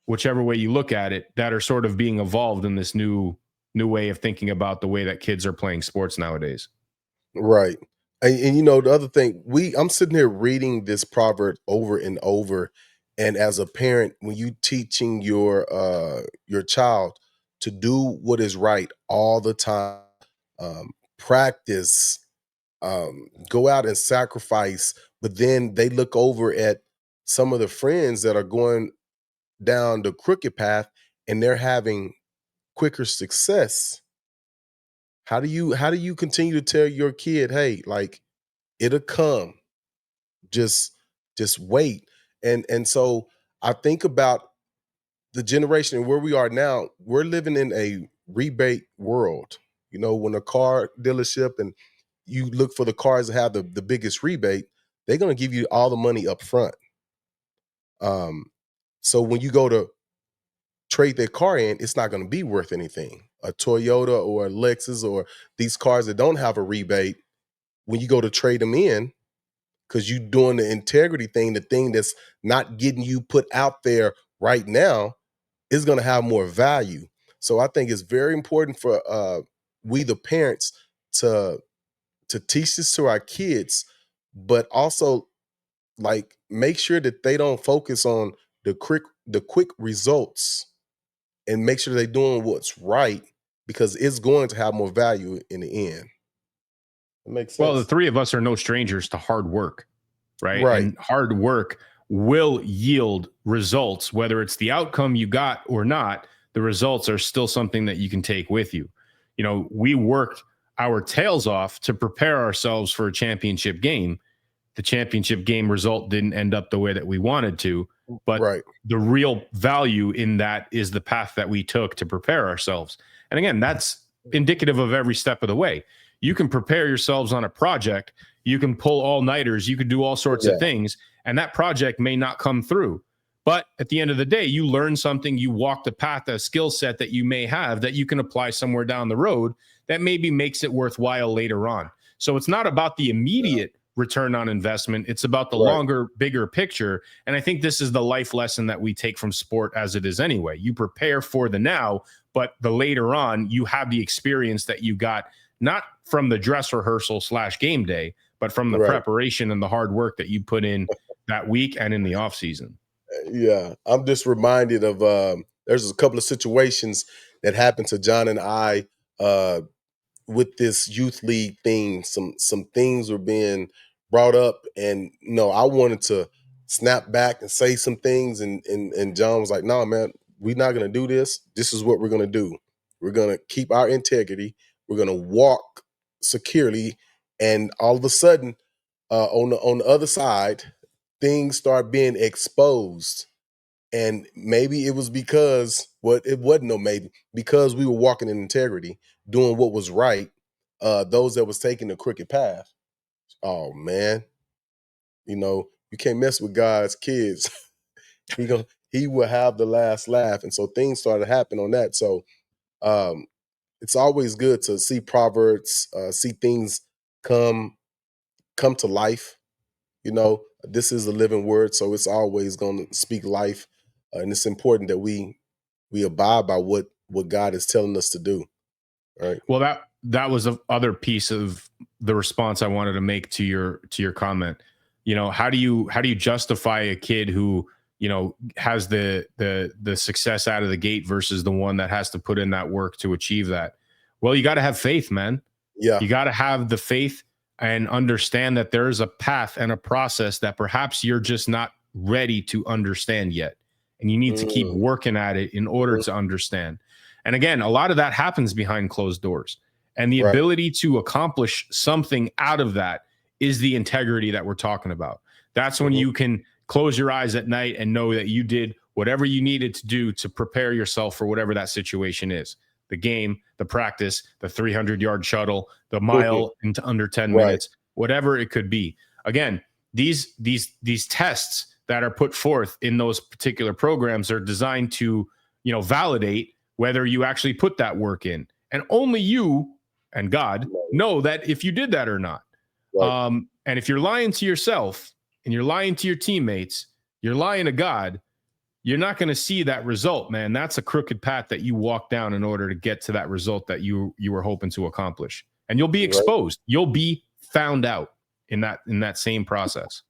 whichever way you look at it, that are sort of being evolved in this new way of thinking about the way that kids are playing sports nowadays. Right. And the other thing, I'm sitting here reading this proverb over and over. And as a parent, when you teaching your child to do what is right all the time, practice, go out and sacrifice, but then they look over at some of the friends that are going down the crooked path and they're having quicker success. How do you continue to tell your kid, hey, like, it'll come. Just just wait. And so I think about the generation and where we are now. We're living in a rebate world. When a car dealership and you look for the cars that have the biggest rebate, they're gonna give you all the money up front. Um, so when you go to trade their car in, it's not gonna be worth anything. A Toyota or a Lexus or these cars that don't have a rebate, when you go to trade them in, because you doing the integrity thing, the thing that's not getting you put out there right now, is going to have more value. So I think it's very important for we the parents to teach this to our kids, but also, like, make sure that they don't focus on the quick results, and make sure they're doing what's right, because it's going to have more value in the end. It makes Well, the sense. three of us are no strangers to hard work, right? Right. And hard work will yield results, whether it's the outcome you got or not. The results are still something that you can take with you. You know, we worked our tails off to prepare ourselves for a championship game. The championship game result didn't end up the way that we wanted to, but Right. the real value in that is the path that we took to prepare ourselves. And again, that's indicative of every step of the way. You can prepare yourselves on a project, you can pull all-nighters, you can do all sorts of things, and that project may not come through. But at the end of the day, you learn something, you walk the path, a skill set that you may have that you can apply somewhere down the road that maybe makes it worthwhile later on. So it's not about the immediate return on investment. It's about the longer, bigger picture. And I think this is the life lesson that we take from sport as it is anyway. You prepare for the now, but the later on, you have the experience that you got, not from the dress rehearsal / game day, but from the preparation and the hard work that you put in that week and in the off season. Yeah. I'm just reminded of, there's a couple of situations that happened to John and I, with this youth league thing. Some things were being brought up, and I wanted to snap back and say some things, and John was like, "No, man, we're not gonna do this. This is what we're gonna do. We're gonna keep our integrity. We're gonna walk securely." And all of a sudden, on the other side, things start being exposed. And maybe it was because it wasn't no maybe, because we were walking in integrity, doing what was right. Those that was taking the crooked path. Oh man, you can't mess with God's kids. He will have the last laugh. And so things started happening on that. So it's always good to see Proverbs, see things come to life. This is a living word, so it's always going to speak life, and it's important that we abide by what God is telling us to do. Right. Well, that was the other piece of the response I wanted to make to your comment. How do you justify a kid who has the success out of the gate versus the one that has to put in that work to achieve that? Well, you got to have faith, man. Yeah. You got to have the faith and understand that there is a path and a process that perhaps you're just not ready to understand yet. And you need to keep working at it in order to understand. And again, a lot of that happens behind closed doors. And the ability to accomplish something out of that is the integrity that we're talking about. That's when you can close your eyes at night and know that you did whatever you needed to do to prepare yourself for whatever that situation is. The game, the practice, the 300-yard shuttle, the mile into under 10 minutes, whatever it could be. Again, these tests that are put forth in those particular programs are designed to, validate whether you actually put that work in. And only you and God know that if you did that or not. And if you're lying to yourself and you're lying to your teammates, you're lying to God, you're not going to see that result, man. That's a crooked path that you walk down in order to get to that result that you were hoping to accomplish. And you'll be exposed. You'll be found out in that same process.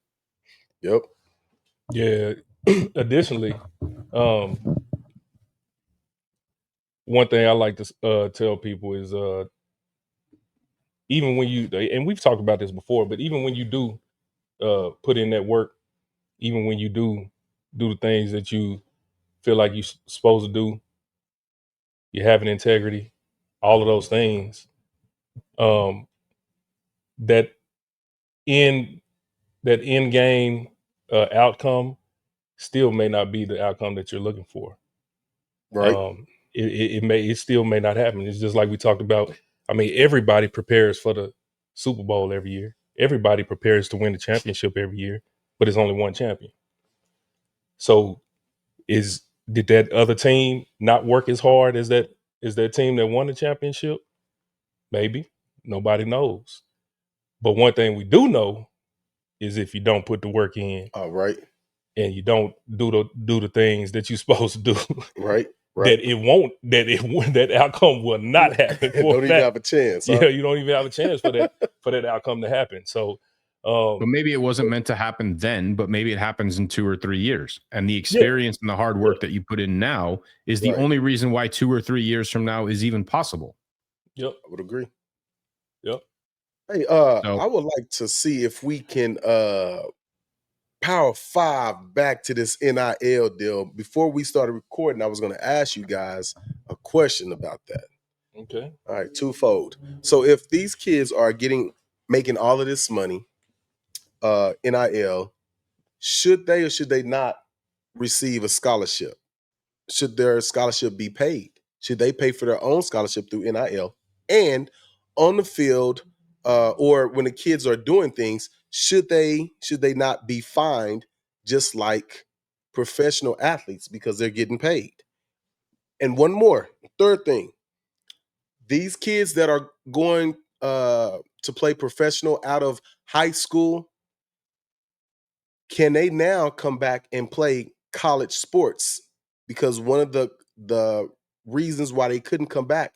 Yep. Yeah. Additionally, one thing I like to tell people is even when you, and we've talked about this before, but even when you do put in that work, even when you do the things that you feel like you're supposed to do, you have an integrity, all of those things, that end game outcome still may not be the outcome that you're looking for. Right. It still may not happen. It's just like we talked about. I mean, everybody prepares for the Super Bowl every year. Everybody prepares to win the championship every year, but it's only one champion. So did that other team not work as hard as that team that won the championship? Maybe. Nobody knows. But one thing we do know is if you don't put the work in, and you don't do the things that you're supposed to do, that outcome will not happen. Don't even have a chance. Yeah, you don't even have a chance for that outcome to happen. So, but maybe it wasn't meant to happen then, but maybe it happens in 2 or 3 years. And the experience and the hard work that you put in now is the only reason why 2 or 3 years from now is even possible. Yep, I would agree. Yep. Hey, So I would like to see if we can power 5 back to this NIL deal. Before we started recording, I was going to ask you guys a question about that. Okay. All right, twofold. So if these kids are making all of this money, NIL, should they or should they not receive a scholarship? Should their scholarship be paid? Should they pay for their own scholarship through NIL? And on the field, or when the kids are doing things, should they not be fined just like professional athletes because they're getting paid? And one more, third thing, these kids that are going to play professional out of high school, can they now come back and play college sports? Because one of the reasons why they couldn't come back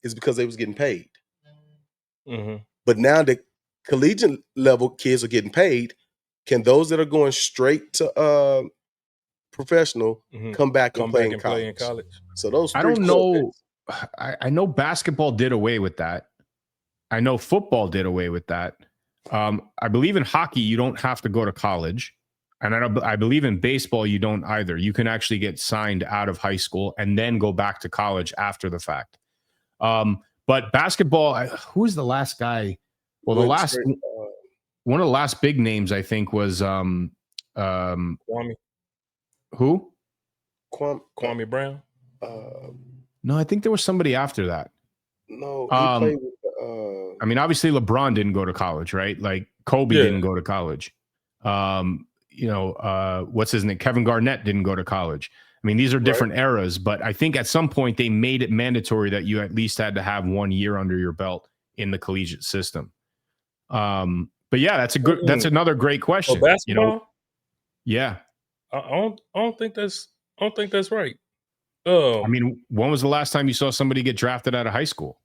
is because they was getting paid. Mm-hmm. But now the collegiate level kids are getting paid. Can those that are going straight to professional come back and play in college? So those I three don't know. questions. I know basketball did away with that. I know football did away with that. I believe in hockey, you don't have to go to college. And I believe in baseball, you don't either. You can actually get signed out of high school and then go back to college after the fact. But basketball, who's the last guy? Well, Went straight, one of the last big names, I think, was Kwame who? Kwame Brown. No, I think there was somebody after that. No, he played with. I mean, obviously LeBron didn't go to college, right? Like Kobe didn't go to college. What's his name? Kevin Garnett didn't go to college. I mean, these are different eras, but I think at some point they made it mandatory that you at least had to have 1 year under your belt in the collegiate system. But yeah, that's another great question. For basketball? Yeah. I don't think that's right. I mean, when was the last time you saw somebody get drafted out of high school?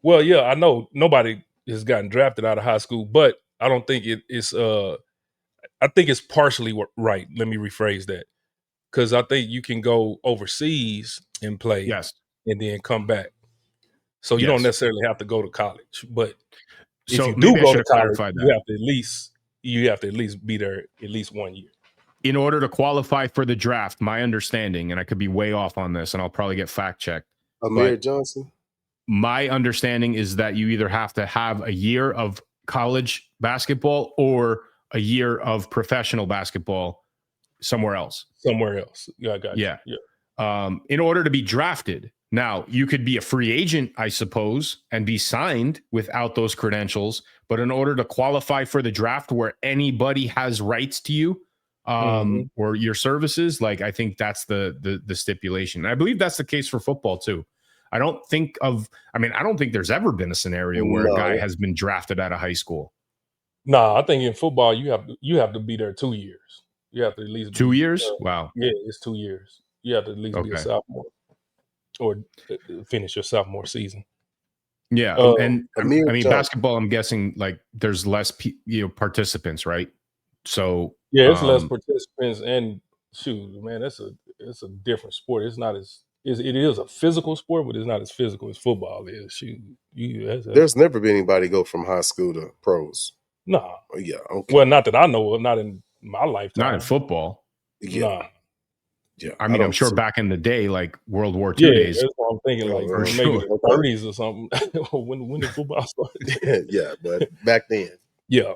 Well, yeah, I know nobody has gotten drafted out of high school, but I don't think it's I think it's partially right. Let me rephrase that. Because I think you can go overseas and play, yes, and then come back. So you don't necessarily have to go to college. But if you do go to college, you have to at least be there at least 1 year. In order to qualify for the draft, my understanding, and I could be way off on this, and I'll probably get fact checked. Amir Johnson. My understanding is that you either have to have a year of college basketball or a year of professional basketball somewhere else. Yeah, I got you. Yeah. In order to be drafted. Now, you could be a free agent, I suppose, and be signed without those credentials. But in order to qualify for the draft where anybody has rights to you or your services, like I think that's the stipulation. And I believe that's the case for football, too. I don't think there's ever been a scenario where a guy has been drafted out of high school. No, I think in football you have to be there 2 years. You have to at least 2 years. Wow. Yeah, it's 2 years. You have to at least be a sophomore or finish your sophomore season. Yeah, and I mean basketball. I'm guessing like there's less participants, right? So yeah, it's less participants, and shoot, man, it's a different sport. It's not as it is a physical sport, but it's not as physical as football is. Shoot, there's never been anybody go from high school to pros. Nah. Oh, yeah. Okay. Well, not that I know of. Not in my lifetime. Not in football. Yeah. Nah. Yeah. I mean, I'm sure back in the day, like World War II days. That's what I'm thinking. Like maybe the 30s or something. when did football start? Yeah, but back then. Yeah.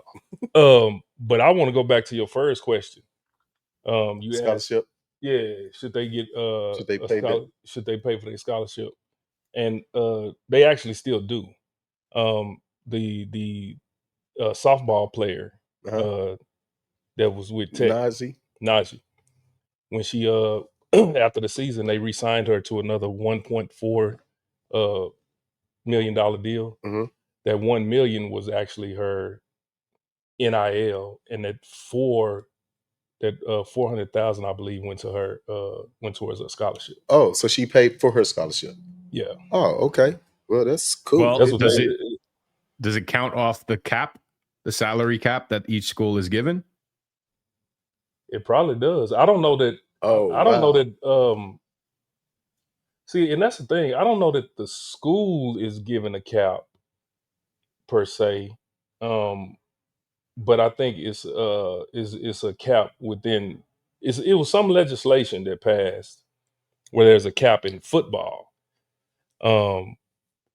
But I want to go back to your first question. You scholarship. Asked, should they get should they pay for their scholarship? And they actually still do. The softball player that was with Tech, Najee, when she after the season they re-signed her to another $1.4 million deal. Mm-hmm. That $1 million was actually her NIL, and that $400,000 I believe went towards a scholarship. Oh, so she paid for her scholarship. Yeah. Oh, okay. Well, that's cool. Well, does it count off the cap, the salary cap that each school is given? It probably does. I don't know that. I don't know that. See, and that's the thing. I don't know that the school is given a cap. per se. But I think it's a cap within. It was some legislation that passed where there's a cap in football.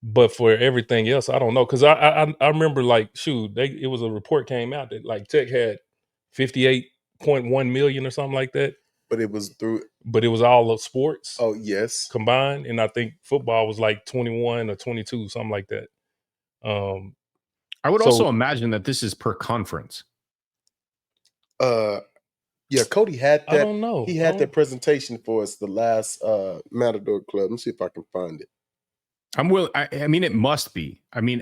But for everything else, I don't know, because I remember, like, shoot, it was a report came out that like Tech had 58.1 million or something like that, But it was through. but it was all of sports Oh yes. combined, and I think football was like 21 or 22, something like that. I would So also imagine that this is per conference. Yeah, Cody had I that. don't know. He had that presentation for us the last Matador Club. Let me see if I can find it. I mean, it must be. I mean,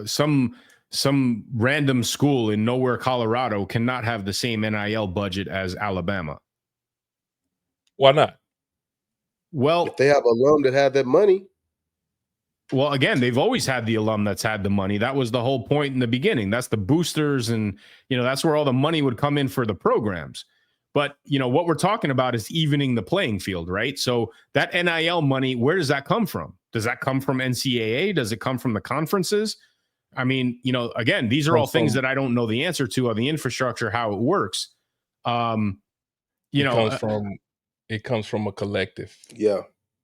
some random school in nowhere, Colorado, cannot have the same NIL budget as Alabama. Why not? Well, If they have alum that have that money. Well, again, they've always had the alum that's had the money. That was the whole point in the beginning. That's the boosters, and that's where all the money would come in for the programs. But what we're talking about is evening the playing field, right? So that NIL money, where does that come from? Does that come from NCAA? Does it come from the conferences? I mean, again, these are all things that I don't know the answer to on the infrastructure, how it works. It comes from a collective. Yeah.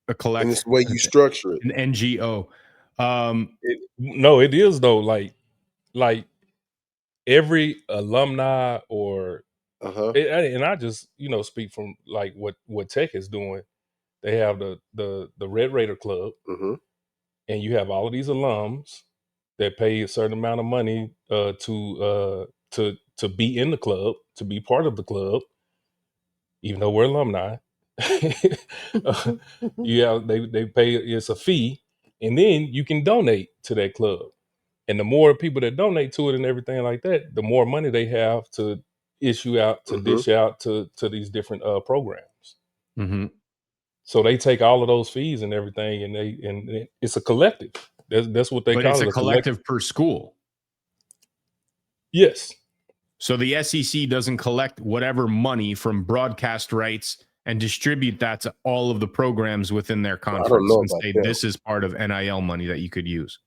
A collective. And it's the way you structure it. An NGO. No, it is though. Like every alumni or and I just speak from like what Tech is doing. They have the Red Raider Club, and you have all of these alums that pay a certain amount of money to be in the club, to be part of the club, even though we're alumni. Yeah, they pay, it's a fee, and then you can donate to that club. And the more people that donate to it and everything like that, the more money they have to issue out, to dish out to these different programs. So they take all of those fees and everything, and it's a collective. That's what they But call it's it. a collective per school. Yes. So the SEC doesn't collect whatever money from broadcast rights and distribute that to all of the programs within their conference and say this is part of NIL money that you could use.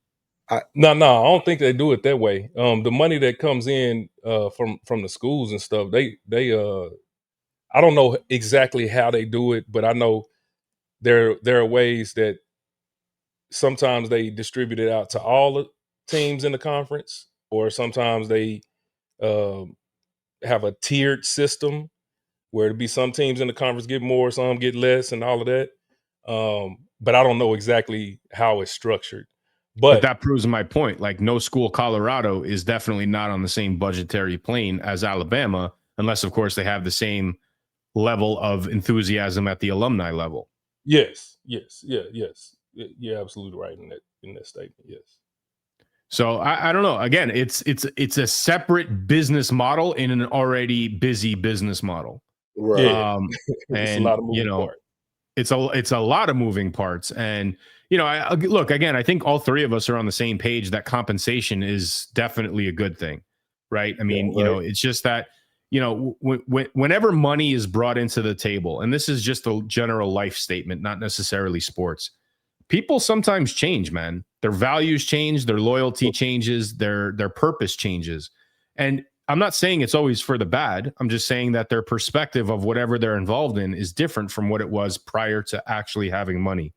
No, I don't think they do it that way. The money that comes in from the schools and stuff, they I don't know exactly how they do it, but I know there are ways that sometimes they distribute it out to all the teams in the conference, or sometimes they have a tiered system where it'd be some teams in the conference get more, some get less, and all of that. But I don't know exactly how it's structured. But that proves my point. Like, no school, Colorado, is definitely not on the same budgetary plane as Alabama, unless, of course, they have the same level of enthusiasm at the alumni level. Yes. You're absolutely right in that statement. Yes. So I don't know. Again, it's a separate business model in an already busy business model. Right. It's a lot of moving parts. It's a lot of moving parts. And, look, again, I think all three of us are on the same page that compensation is definitely a good thing, right? I mean, it's just that, whenever money is brought into the table, and this is just a general life statement, not necessarily sports, people sometimes change, man. Their values change, their loyalty changes, their purpose changes. And I'm not saying it's always for the bad. I'm just saying that their perspective of whatever they're involved in is different from what it was prior to actually having money.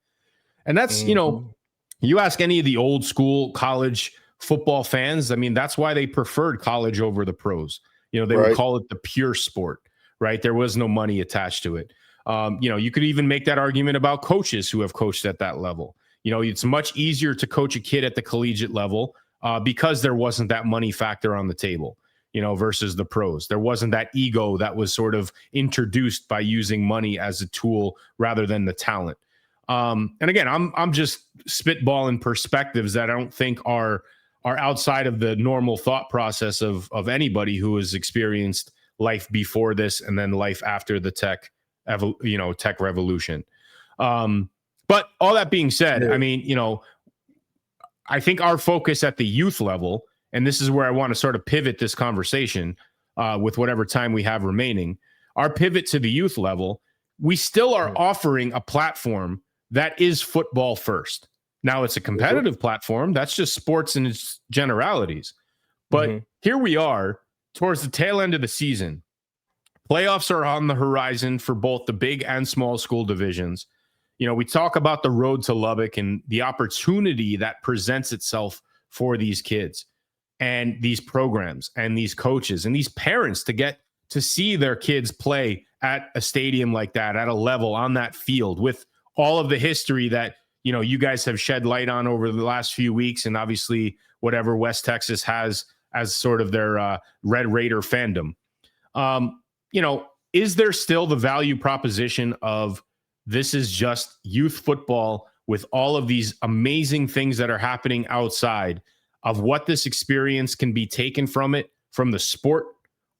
And that's, you ask any of the old school college football fans, I mean, that's why they preferred college over the pros. They would call it the pure sport, right? There was no money attached to it. You could even make that argument about coaches who have coached at that level. It's much easier to coach a kid at the collegiate level because there wasn't that money factor on the table, versus the pros. There wasn't that ego that was sort of introduced by using money as a tool rather than the talent. And again, I'm just spitballing perspectives that I don't think are outside of the normal thought process of anybody who has experienced life before this and then life after the tech revolution. But all that being said, I mean, I think our focus at the youth level, and this is where I want to sort of pivot this conversation with whatever time we have remaining, our pivot to the youth level, we still are offering a platform that is football first. Now it's a competitive platform. That's just sports in its generalities. But here we are towards the tail end of the season. Playoffs are on the horizon for both the big and small school divisions. You know, we talk about the road to Lubbock and the opportunity that presents itself for these kids and these programs and these coaches and these parents to get to see their kids play at a stadium like that, at a level on that field, with all of the history that, you know, you guys have shed light on over the last few weeks, and obviously whatever West Texas has as sort of their Red Raider fandom. You know, is there still the value proposition of this is just youth football with all of these amazing things that are happening outside of what this experience can be taken from it, from the sport?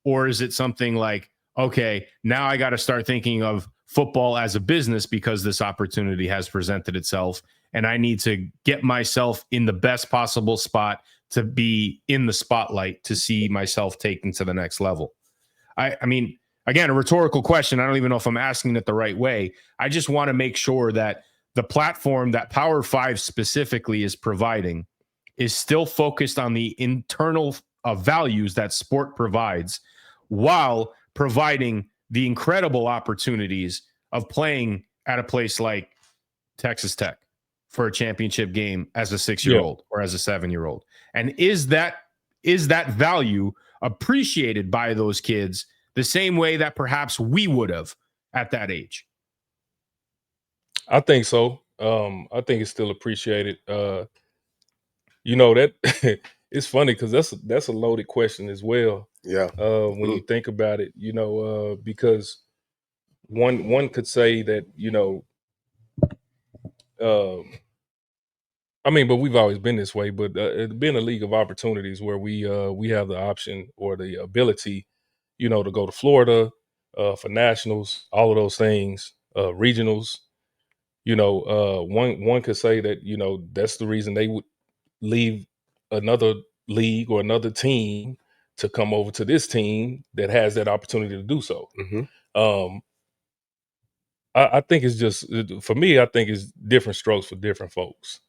Or is it something like, okay, now I got to start thinking of football as a business because this opportunity has presented itself, and I need to get myself in the best possible spot to be in the spotlight to see myself taken to the next level? I mean, again, a rhetorical question. I don't even know if I'm asking it the right way. I just want to make sure that the platform that Power 5 specifically is providing is still focused on the internal values that sport provides, while providing the incredible opportunities of playing at a place like Texas Tech for a championship game as a 6-year-old or as a 7-year-old. And is that value appreciated by those kids the same way that perhaps we would have at that age? I think so. I think it's still appreciated. You know, that it's funny because that's a loaded question as well. Yeah. When you think about it, you know, because one could say that, you know, I mean, but we've always been this way. But being a league of opportunities where we have the option or the ability, you know, to go to Florida for nationals, all of those things, regionals. You know, one could say that, you know, that's the reason they would leave another league or another team to come over to this team that has that opportunity to do so. Um, I think it's just, for me, I think it's different strokes for different folks.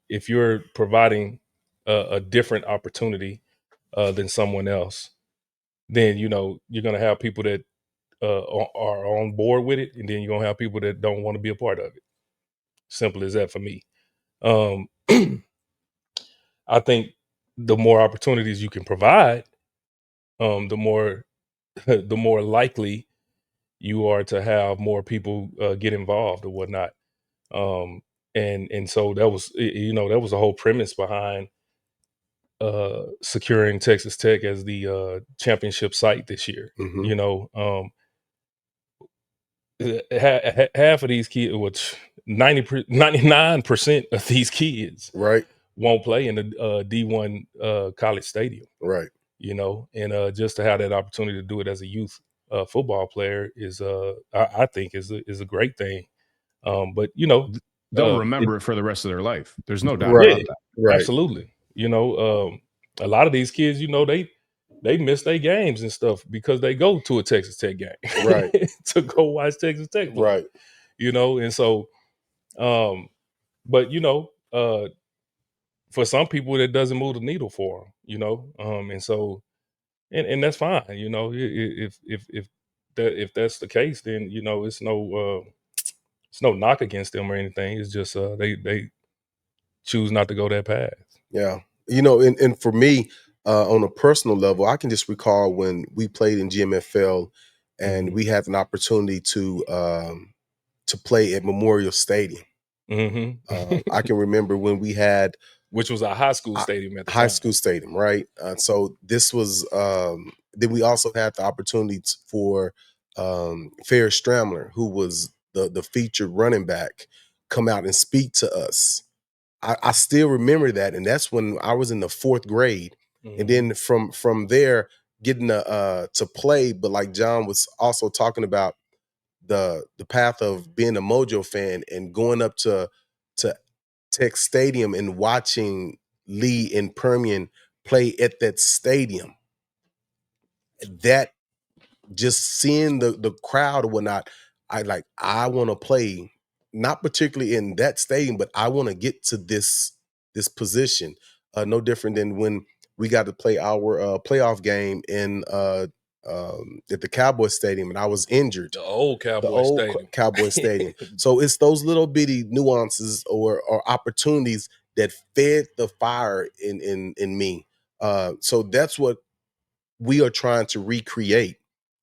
If you're providing a different opportunity than someone else, then, you know, you're going to have people that are on board with it, and then you're going to have people that don't want to be a part of it. Simple as that for me. I think the more opportunities you can provide, the more the more likely you are to have more people get involved or whatnot. And so that was, you know, that was the whole premise behind securing Texas Tech as the championship site this year. You know, half of these kids, which 99% of these kids, Right. won't play in the D1 college stadium. Right. You know, and just to have that opportunity to do it as a youth football player is, I think, is a great thing. But you know, They'll remember it for the rest of their life. There's no doubt Right. about that. Right. Absolutely. You know, a lot of these kids, you know, they miss their games and stuff because they go to a Texas Tech game, Right. to go watch Texas Tech play. Right. You know, and so, but you know, for some people, that doesn't move the needle for them. You know, and so, and that's fine. You know, if that's the case, then, you know, it's no knock against them or anything. It's just they choose not to go that path. Yeah. You know, and for me, on a personal level, I can just recall when we played in GMFL and we had an opportunity to play at Memorial Stadium. I can remember when we had, which was a high school stadium at the high time. school stadium, right? So this was, then we also had the opportunity for Ferris Stramler, who was the featured running back, come out and speak to us. I still remember that, and that's when I was in the 4th grade. And then from there, getting to play, but like John was also talking about the path of being a Mojo fan and going up to Tech Stadium and watching Lee and Permian play at that stadium. That, just seeing the crowd or whatnot, I want to play not particularly in that stadium, but I want to get to this position. No different than when we got to play our playoff game in at the Cowboy Stadium, and I was injured. The old The Cowboy old Stadium. Cowboy Stadium. So it's those little bitty nuances or opportunities that fed the fire in me. So that's what we are trying to recreate.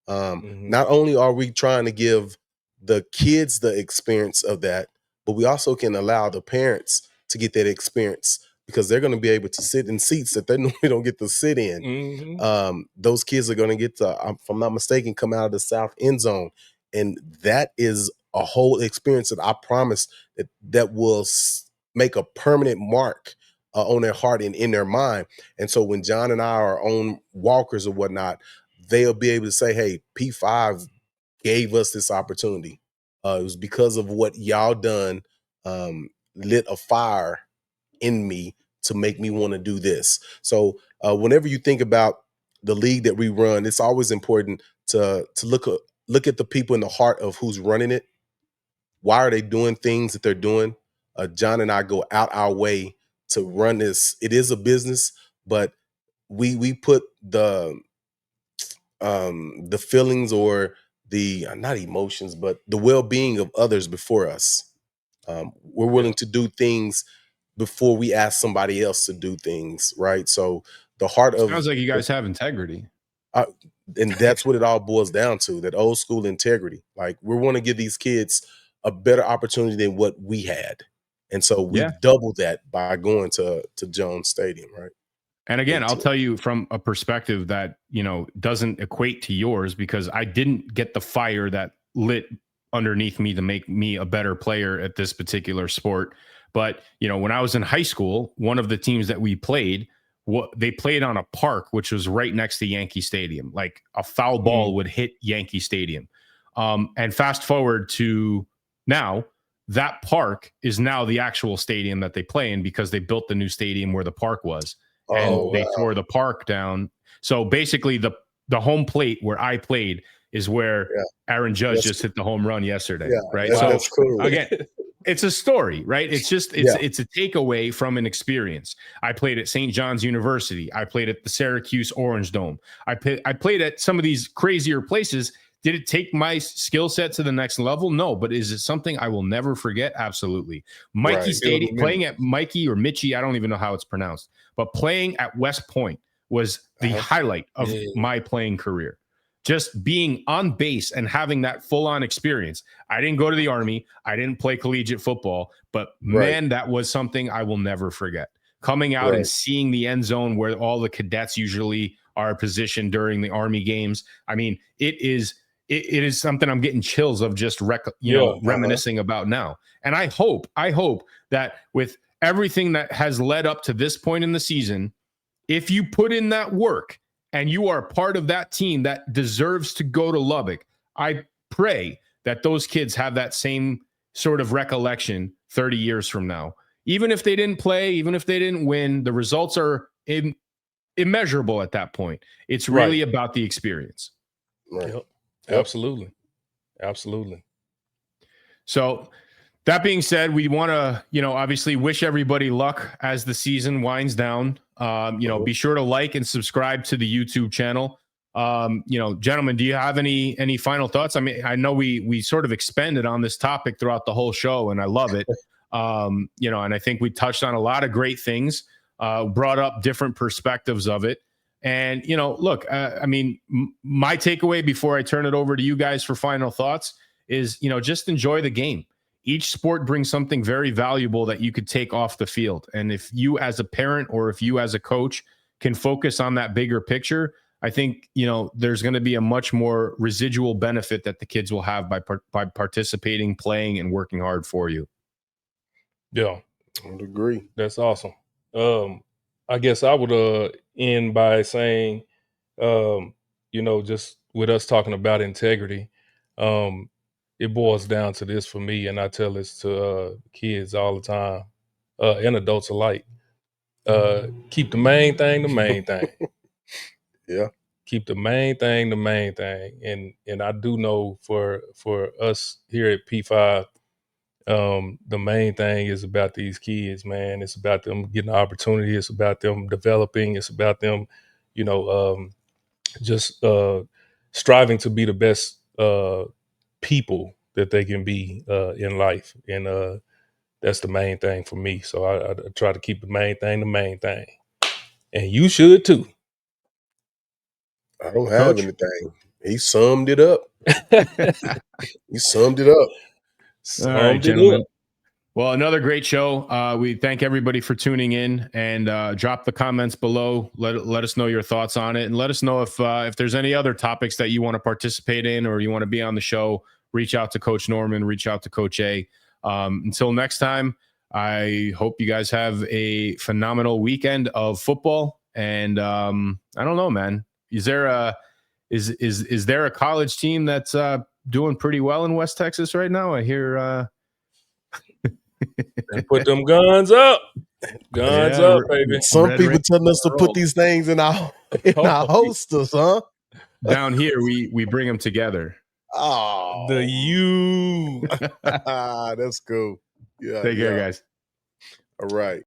Not only are we trying to give the kids the experience of that, but we also can allow the parents to get that experience because they're going to be able to sit in seats that they normally don't get to sit in. Those kids are going to get to, if I'm not mistaken, come out of the south end zone, and that is a whole experience that I promise that will make a permanent mark on their heart and in their mind. And so when John and I are on walkers or whatnot, they'll be able to say, hey, P5 gave us this opportunity. It was because of what y'all done, lit a fire in me to make me want to do this. So whenever you think about the league that we run, it's always important to look at the people in the heart of who's running it. Why are they doing things that they're doing? John and I go out our way to run this. It is a business, but we put the feelings or the not emotions, but the well-being of others before us. We're willing to do things before we ask somebody else to do things, right? So the heart of Sounds like you guys have integrity. And that's what it all boils down to, that old school integrity. Like, we want to give these kids a better opportunity than what we had. And so we've doubled that by going to Jones Stadium, right? And again, I'll tell you from a perspective that, doesn't equate to yours, because I didn't get the fire that lit underneath me to make me a better player at this particular sport. But, when I was in high school, one of the teams that we played, they played on a park, which was right next to Yankee Stadium. Like, a foul ball would hit Yankee Stadium. And fast forward to now, that park is now the actual stadium that they play in, because they built the new stadium where the park was. And they tore the park down. So basically the home plate where I played is where Aaron Judge just hit the home run yesterday. Right. Wow. So That's cool. Again, it's a story, right? It's just, it's a takeaway from an experience. I played at St. John's University. I played at the Syracuse Orange Dome. I played at some of these crazier places. Did it take my skill set to the next level? No, but is it something I will never forget? Absolutely. Mikey Stadium, playing at Mikey or Mitchie, I don't even know how it's pronounced, but playing at West Point was the highlight of my playing career. Just being on base and having that full-on experience. I didn't go to the Army. I didn't play collegiate football, but man, that was something I will never forget. Coming out and seeing the end zone where all the cadets usually are positioned during the Army games. I mean, it is something I'm getting chills of just reminiscing about now. And I hope that with everything that has led up to this point in the season, if you put in that work and you are part of that team that deserves to go to Lubbock, I pray that those kids have that same sort of recollection 30 years from now. Even if they didn't play, even if they didn't win, the results are immeasurable at that point. It's really about the experience. Right. Yep. Absolutely. Absolutely. So that being said, we want to, obviously wish everybody luck as the season winds down. Be sure to like and subscribe to the YouTube channel. Gentlemen, do you have any final thoughts? I mean, I know we sort of expanded on this topic throughout the whole show, and I love it. And I think we touched on a lot of great things, brought up different perspectives of it. And, look, my takeaway before I turn it over to you guys for final thoughts is, just enjoy the game. Each sport brings something very valuable that you could take off the field. And if you as a parent or if you as a coach can focus on that bigger picture, I think, there's going to be a much more residual benefit that the kids will have by participating, playing, and working hard for you. Yeah. I would agree. That's awesome. I guess I would end by saying, just with us talking about integrity, it boils down to this for me, and I tell this to kids all the time, and adults alike. Keep the main thing the main thing. Yeah. Keep the main thing the main thing. And I do know for us here at P5, The main thing is about these kids, man. It's about them getting the opportunity. It's about them developing. It's about them, just striving to be the best people that they can be in life. And that's the main thing for me. So I try to keep the main thing. And you should too. I don't have Coach? anything. He summed it up. He summed it up. All right, Summed it gentlemen. up. Well, another great show. We thank everybody for tuning in, and drop the comments below. Let us know your thoughts on it, and let us know if there's any other topics that you want to participate in or you want to be on the show. Reach out to Coach Norman. Reach out to Coach A. Until next time, I hope you guys have a phenomenal weekend of football. And I don't know, man. Is there a college team that's doing pretty well in West Texas right now? I hear. And put them guns up. Guns up, baby. Some Red people Rain telling us to roll. put these things in our holsters, huh? Down here, we bring them together. Oh, The U. that's cool. Yeah, Take care, guys. All right.